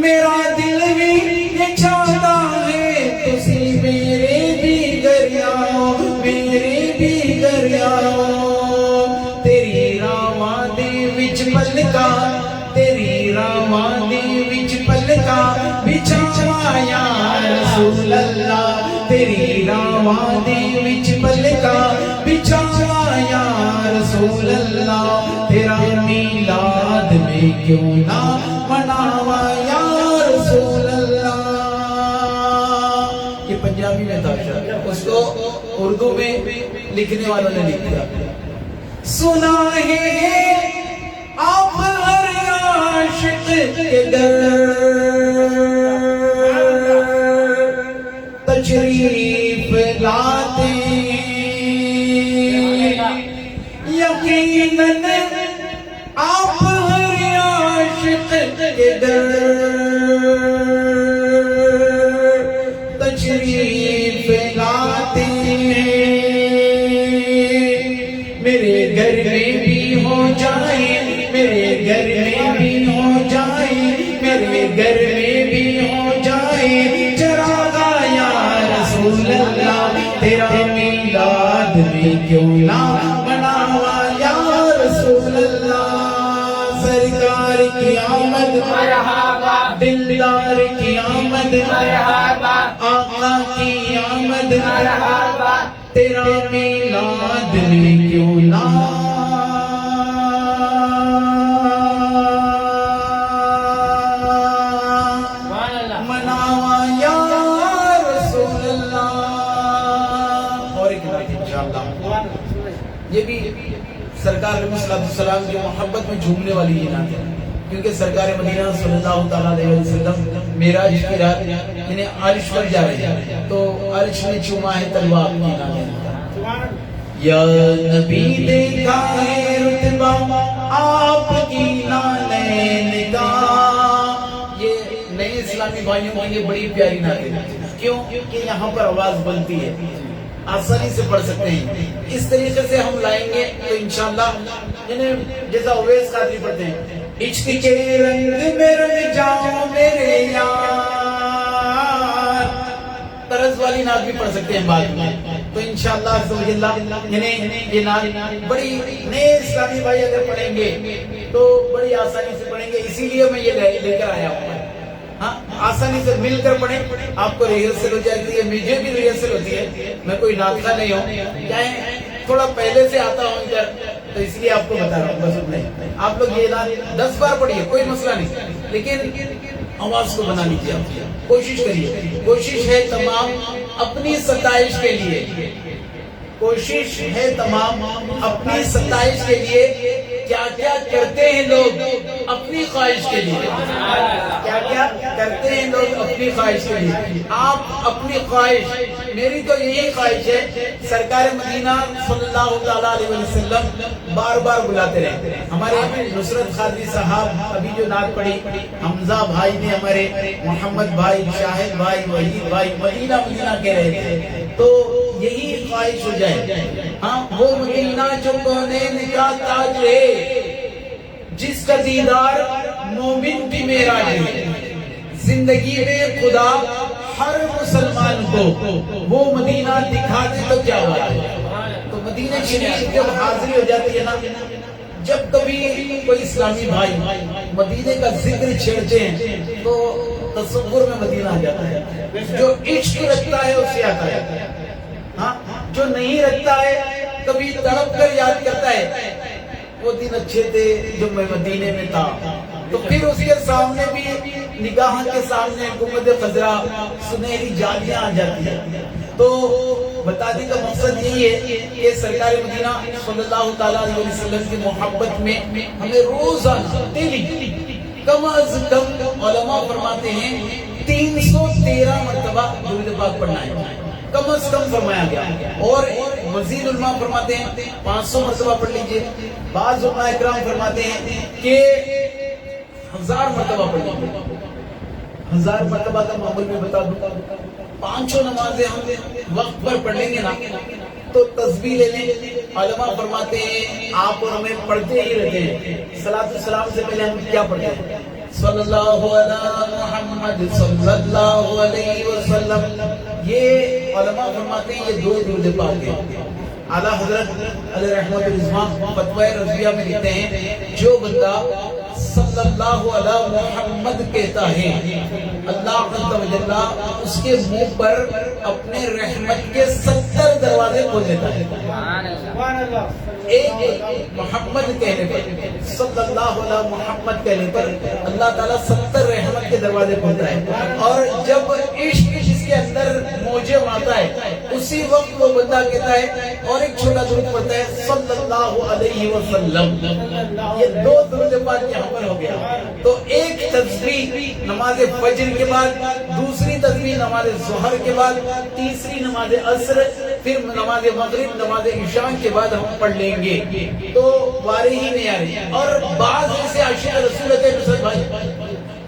میرا دل بھی یہ چاہتا ہے تسی میرے بھی گھر آؤ، میرے بھی گھر آؤ. تیری راواں دے وچ پلکا، تیری راواں دے وچ پلکا بچھاوا یا رسول اللہ، تیری راواں دے وچ پلکا بچھاوا یا رسول اللہ. تیرا میلاد میں کیوں نہ مناوا یا رسول اللہ. یہ پنجابی میں تھا، اس کو اردو میں لکھنے والوں نے لکھ دیا. سنا ہے آپ ہر عاشق کے در تشریف لاتے، یقیناً آپ ہر عاشق کے در تشریف لاتے ہیں، میرے گھر میں بھی ہو جائے، میرے گھر میں بھی ہو جائے، میرے گھر میں بھی ہو جائے چراغا یا رسول اللہ، تیرا میلاد میں کیوں نہ مناوا یا رسول اللہ۔ سرکار کی آمد مرحبا، دلدار کی آمد مرحبا، آقا کی آمد مرحبا، تیرا میلاد میں کیوں نہ مناوا یا رسول اللہ۔ اور ایک بات انشاءاللہ، یہ بھی سرکار علیہ السلام کی محبت میں جھومنے والی یہ نعت ہے، کیونکہ سرکار مدینہ صلی اللہ تعالیٰ علیہ وسلم معراج کی رات یعنی عرش پر جا رہے ہیں، تو عرش میں چوما ہے تلوا آپ کی نعت ہے۔ یا نبی دیکھا ہے رتبہ آپ کی نالین کا، یہ نئے اسلامی بھائیوں کو یہ بڑی پیاری نعت ہے، کیوں؟ کیونکہ یہاں پر آواز بنتی ہے، آسانی سے پڑھ سکتے ہیں۔ اس طریقے سے ہم لائیں گے تو انشاءاللہ یعنی جیسا اویس قادری پڑھتے ہیں، عشق کے رنگ میں رنگ جاؤ میرے یار، طرز والی نعت بھی پڑھ سکتے ہیں بعد میں۔ تو انشاءاللہ یعنی یہ نعت بڑی نئے اسلامی بھائی اگر پڑھیں گے تو بڑی آسانی سے پڑھیں گے، اسی لیے میں یہ لے کر آیا ہوں۔ ہاں آسانی سے مل کر پڑھیں، آپ کو ریہرسل ہو جاتی ہے، مجھے بھی ریہرسل ہوتی ہے، میں کوئی ناطقہ نہیں ہوں، کیا ہے تھوڑا پہلے سے آتا ہوں ادھر، تو اس لیے آپ کو بتا رہا ہوں بس اتنا ہی۔ آپ لوگ یہ 10 بار پڑھیے کوئی مسئلہ نہیں، لیکن آواز کو بنا لیجیے، کوشش کریے۔ کوشش ہے تمام اپنی ستائش کے لیے، کوشش ہے تمام اپنی ستائش کے لیے، کیا کیا کرتے ہیں لوگ اپنی خواہش کے لیے، کیا کیا کرتے ہیں لوگ اپنی خواہش کے لیے۔ آپ اپنی خواہش، میری تو یہی خواہش ہے سرکار مدینہ صلی اللہ تعالیٰ علیہ وسلم بار بار بلاتے رہے۔ ہمارے نصرت قادری صاحب ابھی جو نعت پڑھی، حمزہ بھائی نے ہمارے، محمد بھائی، شاہد بھائی، وحید بھائی مدینہ مدینہ کہہ رہے تھے، تو یہی خواہش ہو جائے۔ ہاں وہ مدینہ جو کونین کا تاج ہے، جس کا دیدار مومن کی معراج ہے، زندگی میں خدا ہر مسلمان کو وہ مدینہ دکھا دے تو کیا بات ہے۔ تو مدینہ شریف جب حاضری ہو جاتی ہے نا، جب کبھی کوئی اسلامی بھائی مدینے کا ذکر چھیڑتے ہیں تو تصور میں مدینہ آ جاتا ہے۔ جو عشق رکھتا ہے اسے آتا ہے، ہاں جو نہیں رکھتا ہے کبھی تڑپ کر یاد کرتا ہے وہ دن اچھے تھے جو میں مدینے میں تھا۔ تو پھر اس کے سامنے بھی نگاہ کے سامنے گنبد خضرا سنہری جالیاں آ جاتی ہیں۔ تو بتانے کا مقصد یہی ہے کہ سرکار مدینہ صلی اللہ تعالیٰ علیہ وسلم کی محبت میں ہمیں روزانہ ڈیلی کم از کم علماء فرماتے ہیں 313 مرتبہ درود پاک پڑھنا ہے، کم از کم فرمایا گیا، اور مزید علماء فرماتے ہیں 500 مرتبہ پڑھ لیجئے، بعض علماء اکرام فرماتے ہیں کہ 1000 مرتبہ پڑھ لیجئے۔ 1000 مرتبہ کا معمول میں بتا دوں، 5 نمازیں ہم وقت پر پڑھ لیں گے نا تو تسبیح لے لیں۔ علماء فرماتے ہیں آپ اور ہمیں پڑھتے ہی رہتے ہیں، صلاۃ السلام سے پہلے ہم کیا پڑھتے ہیں؟ صلی اللہ علیہ محمد صلی اللہ علیہ وسلم۔ یہ علماء فرماتے ہیں یہ 2 درود پاک ہیں۔ اعلیٰ حضرت علیہ رحمت الرضوان فتوی رضویہ میں لکھتے ہیں جو بندہ صلی اللہ علیہ محمد کہتا ہے، اللہ عز و جل اس کے منہ پر اپنے رحمت کے 70 دروازے کھول دیتا ہے۔ ایک محمد کہنے پر، صلی اللہ علیہ محمد کہنے پر اللہ تعالیٰ 70 رحمت کے دروازے کھولتا ہے، اور جب عشق جس کے اندر موجب آتا ہے اسی وقت وہ بندہ کہتا ہے اور ایک چھوٹا درود پڑھتا ہے صلی اللہ علیہ وسلم۔ یہ 2 درود پاک یہاں پر ہو گیا۔ تو ایک تسبیح نماز فجر کے بعد، دوسری تسبیح نماز ظہر کے بعد، تیسری نماز عصر، پھر نماز مغرب، نماز عشاء کے بعد ہم پڑھ لیں گے، تو واری ہی نہیں آ رہی۔ اور بعض ایسے عاشق رسول تھے بھائی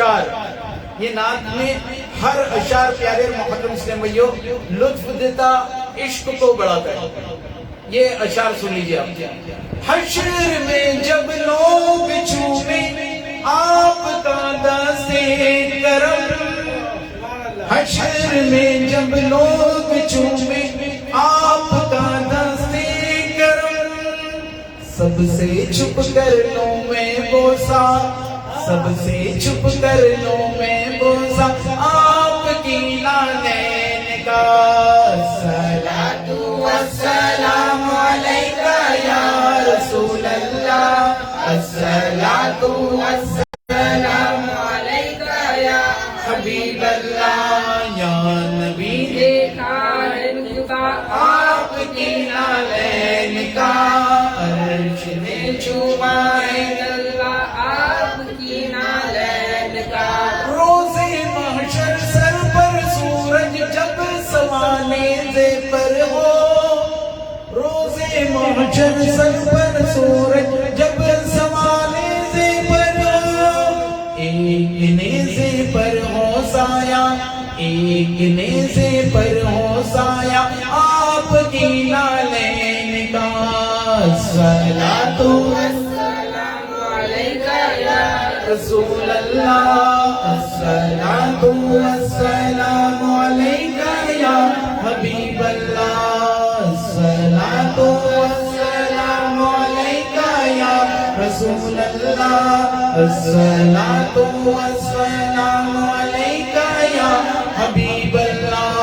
اشعار، یہ نعت میں ہر اشعار پیارے محترم اسلام بھائیو لطف دیتا، عشق کو بڑھاتا ہے. یہ اشعار سن لیجیے آپ. حشر میں جب لوگ چومے آپ کا دست کرم، حشر میں جب لوگ چومے آپ کا دست کرم، سب سے چھپ کر لوں میں بوسا، سب سے چھپ کر لوں میں بوسا آپ کی نالین کا. الصلاۃ والسلام علیکہ یا رسول اللہ، الصلاۃ والسلام علیکہ یا حبیب اللہ، یا نبی دیکھا ہے آپ کی نالین کا، عرش نے چھوا ہے اللہ آپ کی نالین کا. روز محشر سر پر سورج جب سوانے زے پر ہو، روز محشر سر پر سورج جب سوانے زے پر ہو، ایک نیزے پر ہو سایہ، ایک نیزے پر ہو سایہ آپ کی نالین کا. الصلاۃ والسلام علیکہ یا رسول اللہ، الصلاۃ والسلام علیکہ یا حبیب اللہ، الصلاۃ والسلام علیکہ یا رسول اللہ، الصلاۃ والسلام علیکہ یا حبیب اللہ.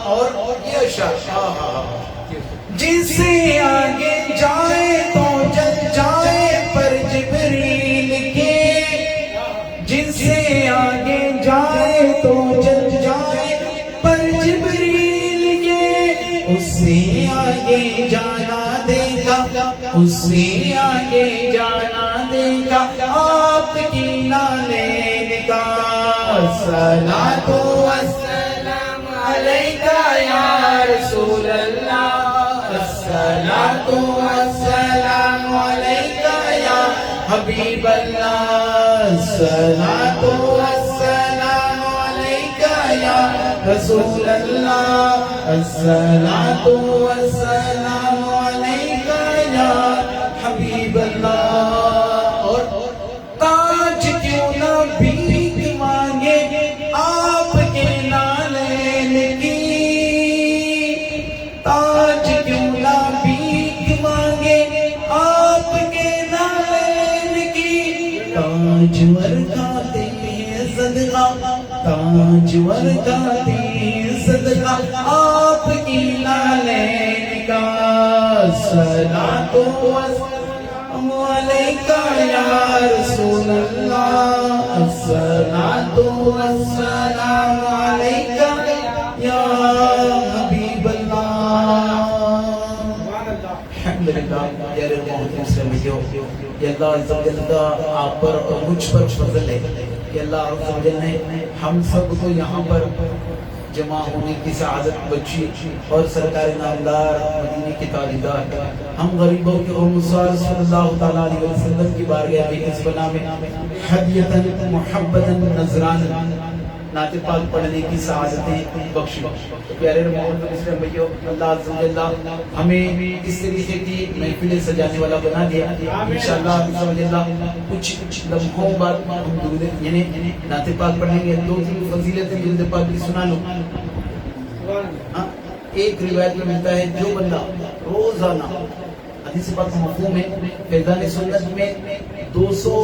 اور یہ اشعار جس سے آگے جائے تو جل جائے پر جبریل کے، جس سے آگے جائے تو جل جائے پر جبریل کے، اس سے آگے جانا دے گا، اس سے آگے جانا دے گا آپ کی نالین کا. الصلاۃ والسلام علیکہ یا رسول اللہ، الصلاۃ والسلام علیکہ یا حبیب اللہ، الصلاۃ والسلام علیکہ یا رسول اللہ، الصلاۃ والسلام علیکہ یا حبیب اللہ. اور تاج کیوں نہ بھیک مانگے آپ کے نالین کی، تاج کیوں نہ بھیک مانگے آپ کے نالین کی. تاجور گاتے ہیں صدقہ، تاجور گاتے ہیں صدقہ آپ کی نالین کا. الصلاۃ والسلام علیکہ یا رسول اللہ، الصلاۃ والسلام علیکہ یا حبیب اللہ. الحمدللہ پیارے محترم اسلامیوں، یہ اللہ عز و جل کا آپ پر اور مجھ پر فضل ہے کہ اللہ عز و جل نے ہم سب کو یہاں پر جمع ہونے کی سعادت بخشی اور سرکار نامدار مدینے کی تاجدار ہم غریبوں کے حضور صلی اللہ تعالیٰ علیہ وسلم کی بارگاہ میں اس بنا میں ہدیتاً محبتاً نذرانا نعت پاک پڑھنے کی سعادتیں بخشی. پیارے محترم اسلام بھائیو، اللہ عز و جل ہمیں اس طریقے کی محفل سجانے والا بنا دیا. انشاءاللہ عز و جل کچھ لمحوں بعد ہم درود یعنی نعت پاک پڑھیں گے. 2-3 فضیلتیں درود پاک کی سنا لو. ایک روایت میں ملتا ہے جو بندہ روزانہ، حدیث پاک مفہوم ہے، فیضان سنت میں 200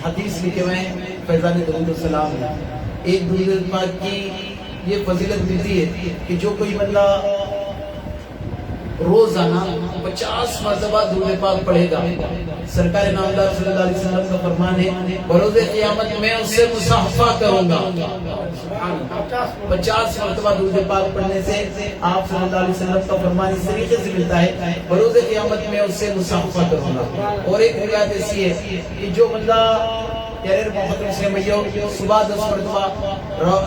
حدیث لکھے ہوئے ہیں فیضان درود و سلام ہے. ایک درود پاک کی یہ فضیلت ملتی ہے کہ جو کوئی بندہ روزانہ 50 مرتبہ درود پاک پڑھے گا، سرکار نامدار صلی اللہ علیہ وسلم کا فرمان ہے بروز قیامت میں اس سے مصافحہ کروں گا. 50 مرتبہ درود پاک پڑھنے سے آپ صلی اللہ علیہ وسلم کا فرمان اس طریقے سے ملتا ہے بروز قیامت میں اس سے مصافحہ کروں گا. اور ایک روایت ایسی ہے کہ جو بندہ پیارے محترم سے بھائیو صبح 10 مرتبہ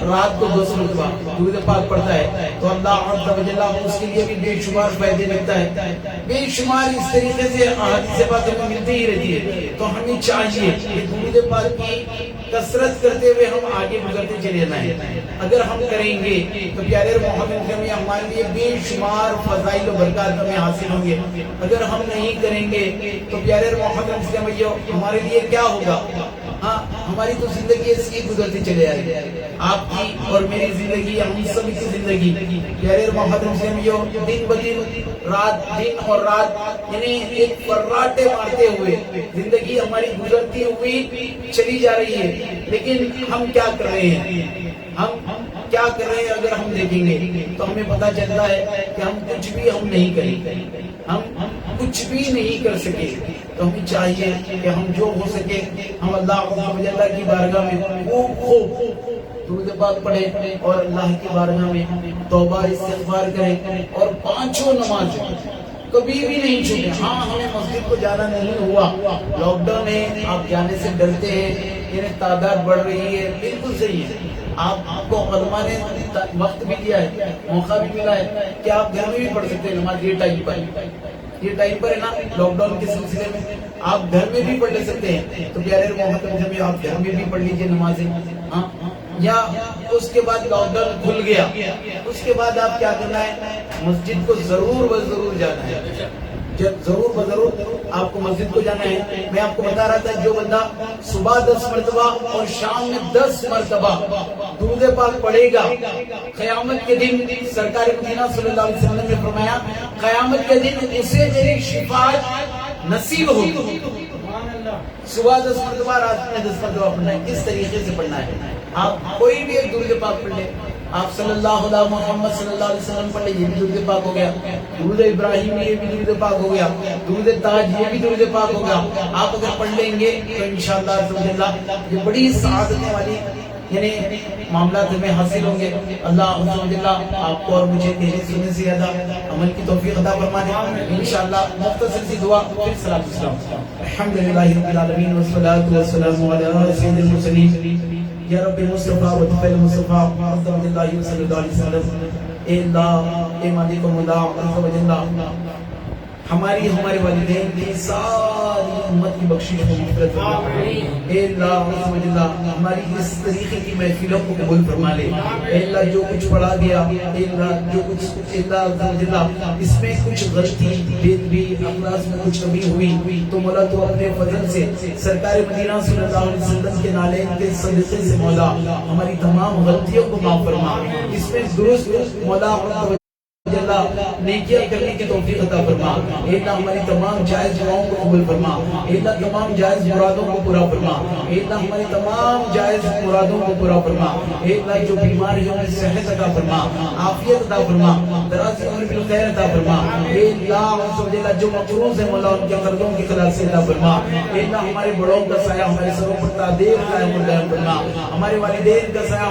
رات کو 10 مرتبہ درود پاک پڑھتا ہے تو اللہ عز و جل اس کے لیے بھی بے شمار فائدے لگتا ہے. بے شمار اس طریقے سے احادیث پاک ہمیں ملتی ہی رہتی ہے. تو ہمیں چاہیے کہ درود پاک کی کثرت کرتے ہوئے ہم آگے گزرتے چلے جائیں. اگر ہم کریں گے تو پیارے محمد میں ہمارے لیے بے شمار فضائل و برکات ہمیں حاصل ہوں گے. اگر ہم نہیں کریں گے تو پیارے محمد سے ہمارے لیے کیا ہوگا؟ ہاں ہماری تو زندگی ایسی گزرتی چلے آئے گی. آپ کی اور میری زندگی، ہم سب کی زندگی پیارے محمد سے دن بدن دن اور رات یعنی ایک فراٹے مارتے ہوئے زندگی ہماری گزرتی ہوئی چلی جا رہی ہے. لیکن ہم کیا کر رہے ہیں؟ ہم کیا کر رہے ہیں اگر ہم دیکھیں گے تو ہمیں پتہ چلتا ہے کہ ہم کچھ بھی ہم نہیں کریں، ہم کچھ بھی نہیں کر سکے. تو ہمیں چاہیے کہ ہم جو ہو سکے ہم اللہ عز و جل کی بارگاہ میں خوب درود پاک پڑھیں اور اللہ کی بارگاہ میں توبہ استغفار کریں اور پانچوں نماز کبھی بھی نہیں چھوٹے. ہاں ہمیں مسجد کو جانا نہیں ہوا، لاک ڈاؤن ہے، آپ جانے سے ڈرتے ہیں، یعنی تعداد بڑھ رہی ہے، بالکل صحیح ہے. آپ کو علماء نے وقت بھی دیا ہے، موقع بھی ملا ہے کہ آپ گھر میں بھی پڑھ سکتے ہیں نماز. یہ ٹائم پر ہے نا لاک ڈاؤن کے سلسلے میں آپ گھر میں بھی پڑھ لے سکتے ہیں. تو پیارے محترم جب آپ گھر میں بھی پڑھ لیجئے نمازیں. ہاں یا اس کے بعد لاک ڈاؤن کھل گیا، اس کے بعد آپ کیا کرنا ہے؟ مسجد کو ضرور و ضرور جانا ہے. جب ضرور و ضرور آپ کو مسجد کو جانا ہے. میں آپ کو بتا رہا تھا جو بندہ صبح 10 مرتبہ اور شام میں 10 مرتبہ درود پاک پڑھے گا، قیامت کے دن سرکار مدینہ صلی اللہ علیہ وسلم نے فرمایا قیامت کے دن اسے میری شفاعت نصیب ہوگی. صبح 10 مرتبہ، رات میں 10 مرتبہ پڑھنا ہے. کس طریقے سے پڑھنا ہے؟ آپ کوئی بھی ایک درود پاک پڑھ لیں. آپ صلی اللہ علیہ محمد صلی اللہ علیہ وسلم پڑھ لیں، یہ بھی درود پاک ہو گیا. درود ابراہیم یہ بھی درود پاک ہو گیا. درود تاج یہ بھی درود پاک ہو گیا. آپ اگر پڑھ لیں گے تو انشاءاللہ یہ بڑی سعادت والی یعنی معاملات ہمیں حاصل ہوں گے. اللہ عز و جل آپ کو اور مجھے تیرے سننے سے زیادہ عمل کی توفیق عطا فرما دے. انشاءاللہ مختصر سی دعا پھر صلاۃ والسلام. الحمدللہ رب العالمین والصلاۃ والسلام علی سید المرسلین یا رب مصطفیٰ و طفیل مصطفیٰ عز و جل صلی اللہ علیہ وسلم. اے اللہ، اے مالک و مولا عز و جل ہماری ہمارے والدین کی ساری امت کی بخشش و مغفرت فرما. اے اللہ عز و جل ہماری اس طریقے کی محفلوں کو قبول فرما لے. اے اللہ جو کچھ پڑھا گیا، اے اللہ جو کچھ اللہ عز و جل اس میں کچھ غلطی بے ادبی اخلاق میں کچھ کمی ہوئی تو مولا تو اپنے فضل سے سرکار مدینہ صلی اللہ علیہ وسلم کے نالین کے صدقے سے مولا ہماری تمام غلطیوں کو معاف فرما. اس میں درست مولا نیکیاں کرنے کی توفیق عطا فرما. اے اللہ ہماری تمام جائز دعاؤں کو قبول فرما. اے اللہ تمام جائز مرادوں کو پورا فرما. اے اللہ ہماری تمام جائز مرادوں کو پورا فرما. اے اللہ جو بیماریوں میں صحت عطا فرما، عافیت عطا فرما، دراز عمر بالخیر عطا فرما. اے اللہ عز و جل جو مقروض ہیں مولا ان کے قرضوں کی خلاصی عطا فرما. اے اللہ ہمارے بڑوں کا سایہ ہمارے سروں پر تادیر قائم و دائم فرما. ہمارے والدین کا سایہ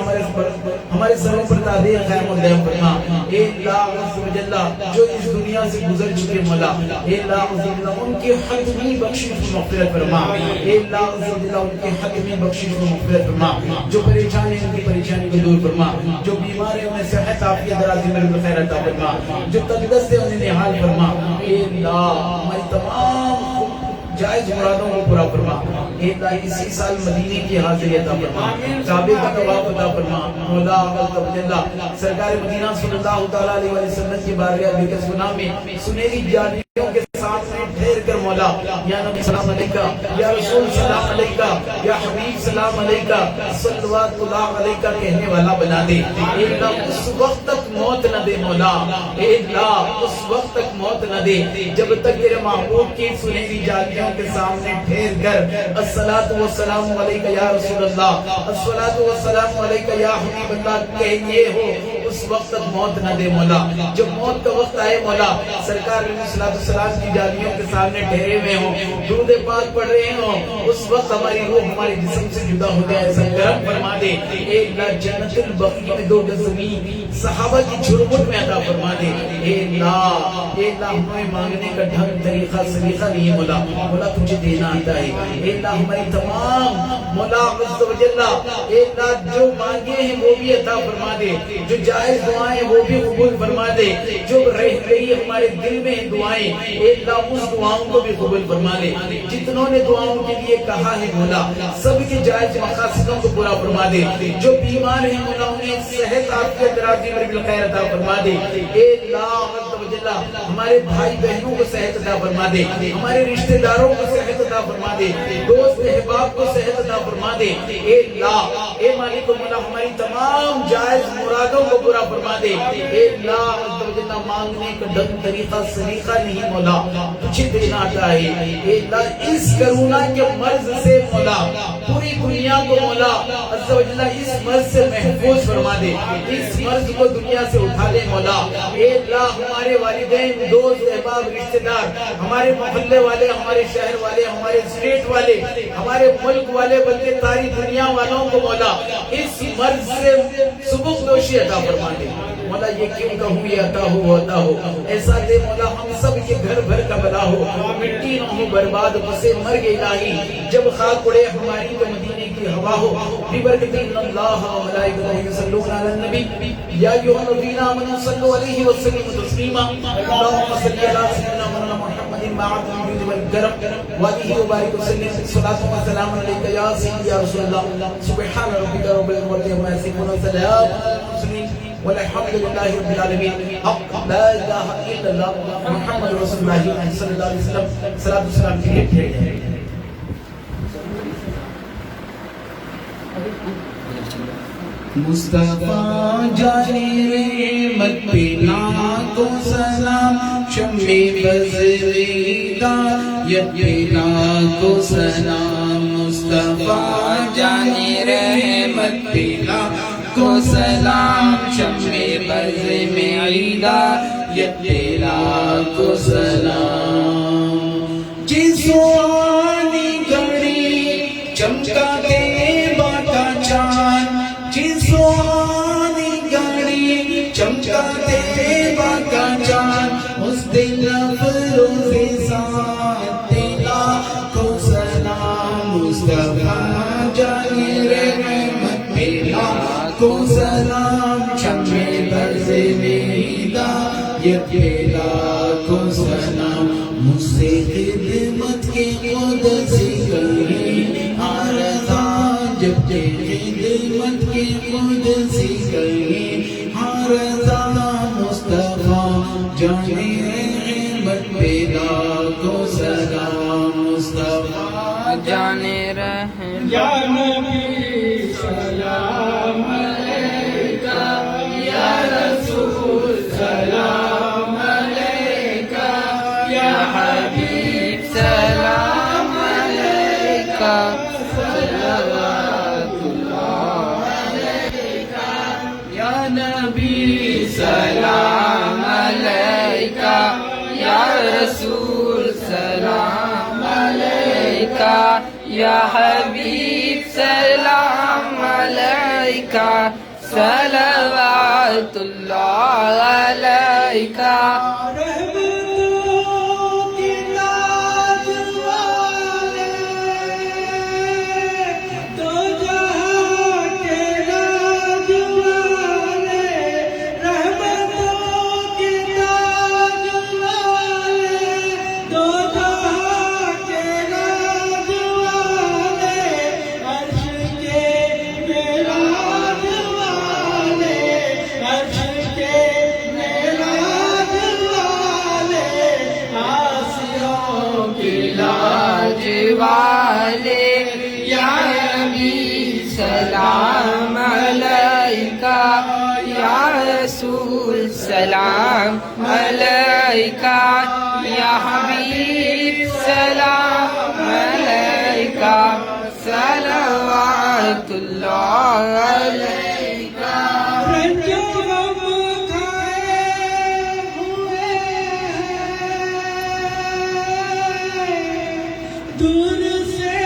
ہمارے سروں پر تادیر قائم و دائم فرما. اے اللہ عز و جل جو اس دنیا سے گزر چکے مولا، اے اللہ عز و جل ان کی حتمی بخشش و مغفرت فرما. اے اللہ عز و جل ان کی حتمی بخشش و مغفرت فرما. جو پریشانی ان کی پریشانی کو دور فرما. جو بیمار ہیں انہیں صحت عافیت دراز عمر بالخیر عطا فرما. جو تندرست ہیں انہیں نحال فرما. اے اللہ ہماری تمام جائز مرادوں کو پورا فرما. اے اللہ اسی سال مدینے کی حاضری عطا فرما، کعبے کا طواف عطا فرما. مولا عز و جل سرکار مدینہ صلی اللہ تعالی علیہ وسلم کی بارگاہ بے کس گناہ میں سنہری جانیوں کے سامنے ٹھہر کر مولا یا نبی سلام علیکہ، یا رسول سلام علیکہ، یا حبیب سلام علیکہ، صلوات اللہ علیکہ کہنے والا بنا دے. اے اللہ اس وقت تک موت نہ دے مولا. اے اللہ اس وقت تک موت نہ دے جب تک تیرے محبوب کی سنہری جانیوں کے سامنے ٹھہر کر الصلاۃ والسلام علیکہ یا رسول اللہ، الصلاۃ والسلام علیکہ یا حبیب اللہ کہیے ہو، اس وقت تک موت نہ دے مولا. جب موت کا وقت آئے مولا سرکار علیہ السلام کی جانیوں کے سامنے ٹھہرے ہوئے ہوں، درود پاک پڑھ رہے ہوں، اس وقت ہماری روح ہمارے جسم سے جدا ہو جائے، ایسا کرم فرما دے. اے اللہ جنت البقیع میں 2 گز زمین صحابہ کی جھرمٹ میں عطا فرما دے. اے اللہ ہمیں مانگنے کا ڈھنگ طریقہ سلیقہ نہیں ہے مولا، مولا تجھے دینا آتا ہے. اے اللہ ہماری تمام مولا عز و جل اے اللہ جو مانگے ہیں وہ بھی عطا فرما دے، جو جائز دعائیں وہ بھی قبول فرما دے، جو رہ گئی ہمارے دل میں دعائیں اے اللہ اس دعاؤں کو بھی قبول فرما دے. جتنوں نے دعاؤں کے لیے کہا ہے مولا سب کے جائز مقاصدوں کو پورا فرما دے. جو بیمار ہیں مولا انہیں صحت عافیت راضی بالخیر عطا فرما دے. اے اللہ عز و جل ہمارے بھائی بہنوں کو صحت عطا فرما دے، ہمارے رشتہ داروں کو صحت عطا فرما دے، دوست احباب کو صحت عطا فرما دے. اے اللہ اے مالک و مولا ہماری تمام جائز مرادوں کو پورا فرما دے. اے اللہ عز و جل مانگنے کا ڈھنگ طریقہ سلیقہ نہیں مولا تجھے دینا آتا ہے. اے اللہ اس کرونا کے مرض سے مولا پوری دنیا کو مولا عز و جل اس مرض سے محفوظ فرما دے، اس مرض کو دنیا سے اٹھا لے مولا. اے اللہ ہمارے والدین دوست احباب رشتہ دار ہمارے محلے والے ہمارے شہر والے ہمارے اسٹیٹ والے ہمارے ملک والے بلکہ ساری دنیا والوں کو مولا اس مرض سے سبک دوشی عطا فرما دے مولا. یہ کیوں کہوں یہ عطا ہو وہ عطا ہو ایسا دے مولا ہم سب کے گھر بھر کا بلا ہو، مٹی نہ ہو برباد بسے مرگ الہی جب خاک اڑے ہماری تو مدینے کی ہوا ہو. ببرکت اللہ و ملائکتہ یصلون علی النبی یا ایھا الذین آمنوا صلوا علیہ وسلموا تسلیما. اللهم صل علی سیدنا مولانا محمد معد الجود والکرم وآلہ وبارک وسلم. صلاۃ و سلام علیک یا سیدی یا رسول اللہ. سبحان ربک رب العزة عما یصفون وسلام علی المرسلین والحمد للہ رب العالمین. حق لا الہ الا اللہ محمد رسول اللہ صلی اللہ علیہ وسلم. صلاۃ و سلام کے لیے مصطفیٰ جانے رحمت پہ لاکھ و سلام، شمع بزریدہ یت پہ لاکھ و سلام. مصطفیٰ جانے رحمت پہ لاکھ و سلام، شمع بز میں عیدہ یت پہ لاکھ و سلام. جس والی گھڑی چمکا دیوا کا چاند، جس والی گھڑی چمکا دیوا کا چاند، اس دن افروز ساتھ لاکھوں سلام. مصطفیٰ جانے رحمت پہ لاکھوں سلام، شمع بز میں ہدایت پہ لاکھوں سلام. مجھ سے خدمت کے قدس کہیں آرزاں، جب کہ خدمت کے قدس کہیں آرزاں. مصطفیٰ جانے رحمت پہ لاکھوں سلام. مصطفیٰ جانے رحمت یا نبی سلام علیکہ، یا رسول سلام علیکہ، یا حبیب سلام علیکہ صلوات اللہ علیکہ. یا نبی سلام علیکہ، یا رسول سلام علیکہ، یا حبیب سلام علیکہ صلوات اللہ علیکہ. سلام علیکہ، یا رسول سلام علیکہ، یا حبیب سلام علیکہ صلوات اللہ علیکہ. دور سے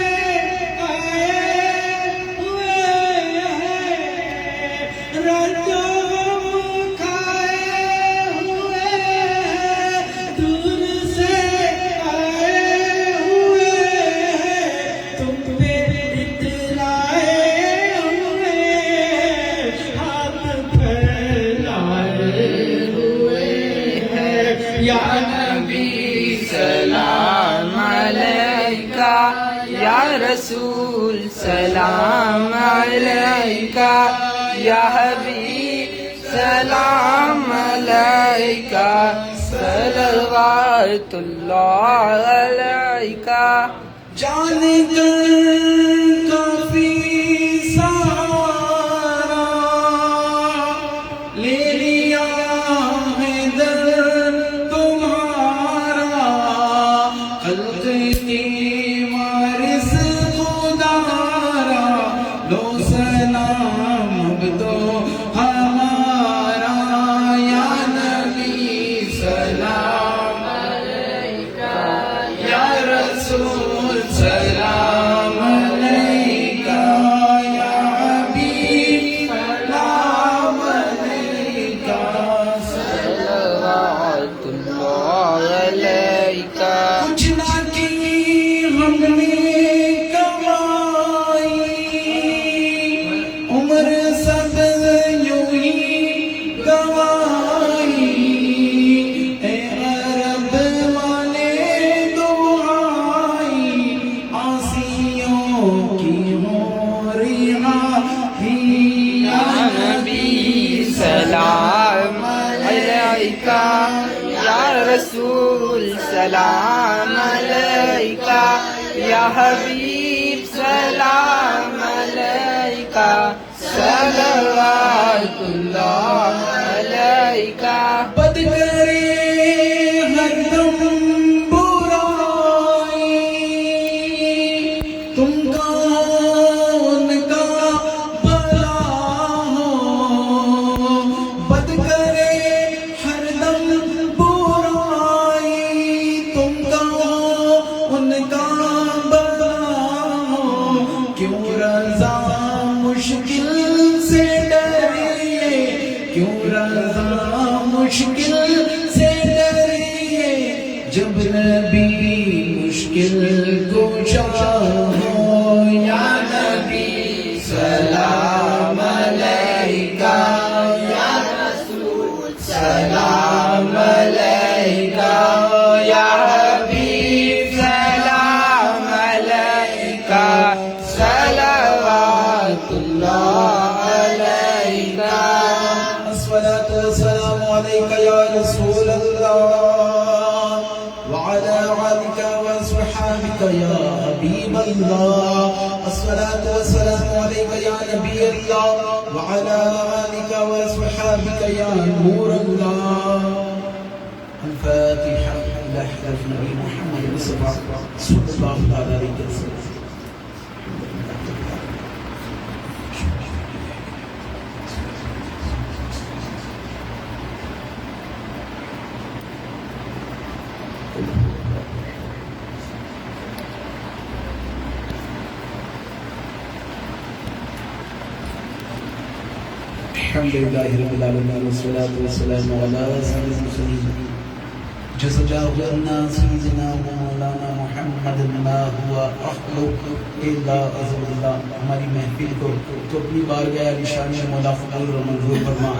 آئے ہوئے ہیں، رنجو کھائے ہوئے یا نبی سلام علیکہ یا رسول سلام علیکہ یا حبیب سلام علیکہ صلوات اللہ علیکہ جان کر کافی سہارا لے لیا ہے در تمہارا خلق کی وارث خدارا لو سلام اب تو ہمارا یا نبی سلام علیکہ یا رسول سلام علیکہ یا حبیب سلام علیکہ صلوات اللہ علیکہ کچھ نہ کی ہم نے کمائی عمر سب یوں ہی گوائی اے عرب والے دعائی آسیوں کی ہو رہائی یا نبی سلام علیکہ یا رسول سلام علیکہ یا حبیب سلام علیکہ صلوات اللہ علیکہ بد کرے ہر دم برائی تم کا ان کا بلا ہو بد کرے ہر دم برائی تم کا ان کا بلا ہو کیوں رضا مشکل سے ڈریے کیوں رضا مشکل سے ڈریے جب نبی مشکل کشا ہو یا نبی سلام علیکہ یا رسول سلام علیکہ یا حبیب سلام علیکہ صلوات اللہ علیکہ الصلاة والسلام علیکہ یا رسول اللہ وعلى آلك وصحابك يا حبيب الله الصلاة والسلام عليك يا نبي الله وعلى آلك وصحابك يا نور الله الفاتحة إلى حضرة النبي محمد المصطفى صلى الله تعالى عليه وسلم الحمد لله رب العالمين والصلاة والسلام على سيد المرسلين جزاه الناس سيدنا ومولانا محمد ما هو أخلق إلا عز وجل ہماری محفل کو تو اپنی بارگاہ نشان مولا قبول و منظور فرما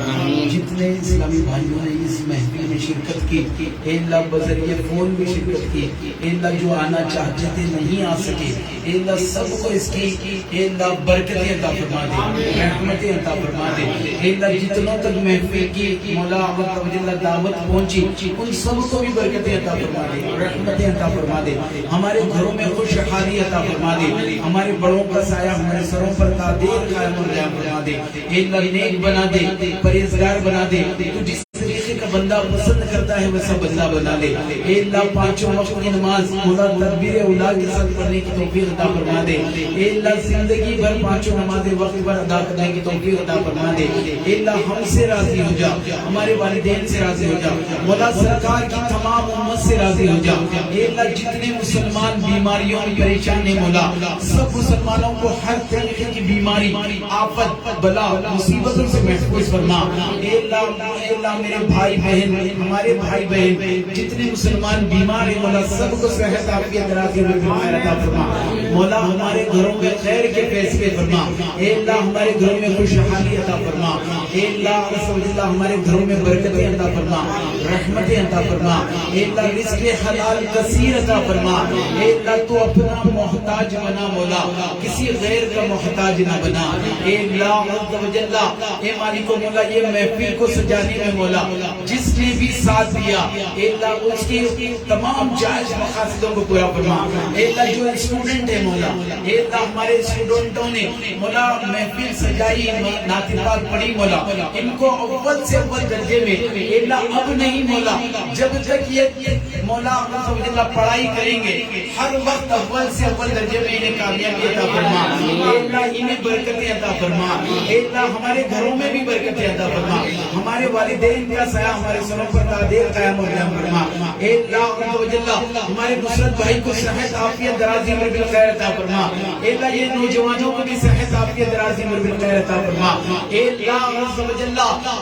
جتنے اسلامی بھائیوں نے اس محفل میں شرکت کی اے اللہ بذریعہ فون بھی شرکت کی اے اللہ جو آنا چاہتے تھے نہیں آ سکے اے اللہ سب کو اس کی اے اللہ برکتیں عطا فرما دے رحمتیں عطا فرما دے اے اللہ جتنوں تک محفل کی مولا عز وجل دعوت پہنچی ان سب کو بھی برکتیں عطا فرما دے رحمتیں عطا فرما دے ہمارے گھروں میں خوشحالی عطا فرما دے ہمارے بڑوں کا سایہ ہمارے سروں پر قادر قائم و دائم فرما دے اے اللہ نیک بنا دے پرہیزگار بنا دے تو جس طریقے کا بندہ پسند کرتا ہے ویسا بندہ بنا دے اے اللہ پانچوں وقت کی نماز مولا تکبیر اولا کے ساتھ پڑھنے کی توفیق عطا فرما دے اے اللہ زندگی بھر پانچوں نمازیں وقت پر ادا کرنے کی توفیق عطا فرما دے اے اللہ ہم سے راضی ہو جا ہمارے والدین سے راضی ہو جا مولا سرکار کی تمام امت سے راضی ہو جا اے اللہ جتنے مسلمان بیماریوں میں پریشان ہیں مولا سب مسلمانوں کو ہر طریقے کی بیماری آفت بلا مصیبتوں سے محفوظ فرما اے اللہ میرے بھائی بہن ہمارے بھائی بہن جتنے مسلمان بیمار ہیں مولا سب کو صحت عافیت درازی میں عطا فرما مولا ہمارے گھروں میں خیر کے فیصلے فرما اے اللہ ہمارے گھروں میں خوشحالی عطا فرما اے اللہ ہمارے گھروں میں برکتیں عطا فرما رحمتیں عطا فرما اے اللہ رزق حلال کثیر عطا فرما اے اللہ تو اپنا محتاج بنا مولا کسی غیر کا محتاج نہ بنا اے اللہ عز و جل اے مالک و مولا یہ محفل کو سجانے میں مولا جس نے بھی ساتھ دیا اے اللہ اس کی تمام جائز مقاصدوں کو پورا فرما اے اللہ جو اسٹوڈنٹ ہے مولا اے اللہ ہمارے اسٹوڈنٹوں نے مولا محفل سجائی نعت پاک پڑھی مولا ان کو اول سے اول درجے میں اے اللہ اب نہیں مولا جب تک یہ مولا عز و جل پڑھائی کریں گے ہر وقت اول سے اول درجے میں انہیں کامیابی عطا فرما اے اللہ انہیں برکتیں عطا فرما اے اللہ ہمارے گھروں میں بھی برکتیں عطا فرما ہمارے والدین کا سایہ ہمارے سروں پر دائر قائم و قائم فرما اے اللہ عز و جل ہمارے نصرت بھائی کو صحت عافیت درازی عمر بالخیر عطا فرما اے اللہ یہ نوجوانوں کو بھی صحت عافیت درازی عمر بالخیر عطا فرما اے اللہ عز و جل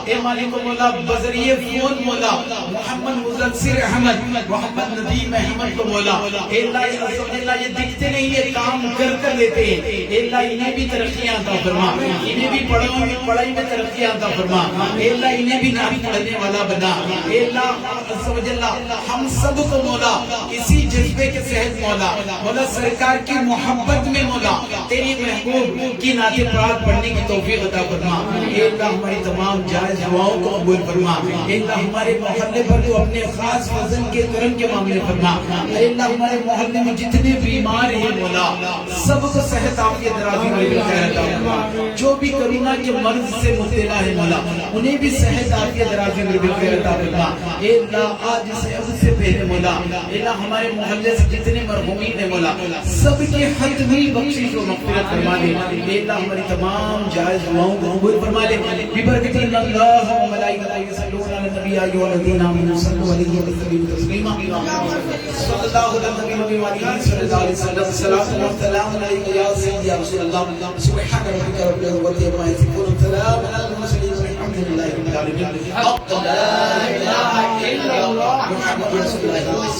اے مالک و مولا بذریعہ فون مولا محمد مزدسر احمد محمد ندیم احمد کو مولا اے اللہ عز و جل یہ دکھتے نہیں یہ کام کر لیتے ہیں اے اللہ انہیں بھی ترقیاں عطا فرما انہیں بھی پڑھائی میں ترقیاں عطا فرما اے اللہ انہیں بھی نعت پڑھنے والا بنا اے اللہ عز و جل ہم سب کو مولا اسی جذبے کے تحت مولا سرکار کی محبت میں مولا تیری محبوب کی نعت پاک پڑھنے کی توفیق عطا فرما اے اللہ ہماری تمام جائز دعاؤں کو قبول فرما اے اللہ ہمارے محلے پر تو اپنے خاص فضل کے کرم کے معاملے فرما اے اللہ ہمارے محلے میں جتنے بیمار ہیں مولا سب کو صحت عافیت درازی میں خیر عطا فرما جو بھی کرونا کے مرض سے مبتلا ہے مولا انہیں بھی صحت عافیت درازی میں خیر عطا فرما اے اللہ آج سے پہلے مولا اے اللہ ہمارے محلے سے جتنے مرحومین ہیں مولا سب کے حتمی بخشش و مغفرت فرما دے اے اللہ ہماری تمام جائز دعاؤں کو قبول فرما لے ببرکت اللہ و ملائکتہ یصلون علی النبی ایھا الذین آمنوا صلوا علیہ وسلموا تسلیما صلی اللہ علیہ وسلم السلام علیکم یا سیدی یا رسول اللہ سبحان ربک رب العزة عما یصفون سلام علی المرسلین والحمد للہ رب العالمین لا الہ الا اللہ محمد رسول اللہ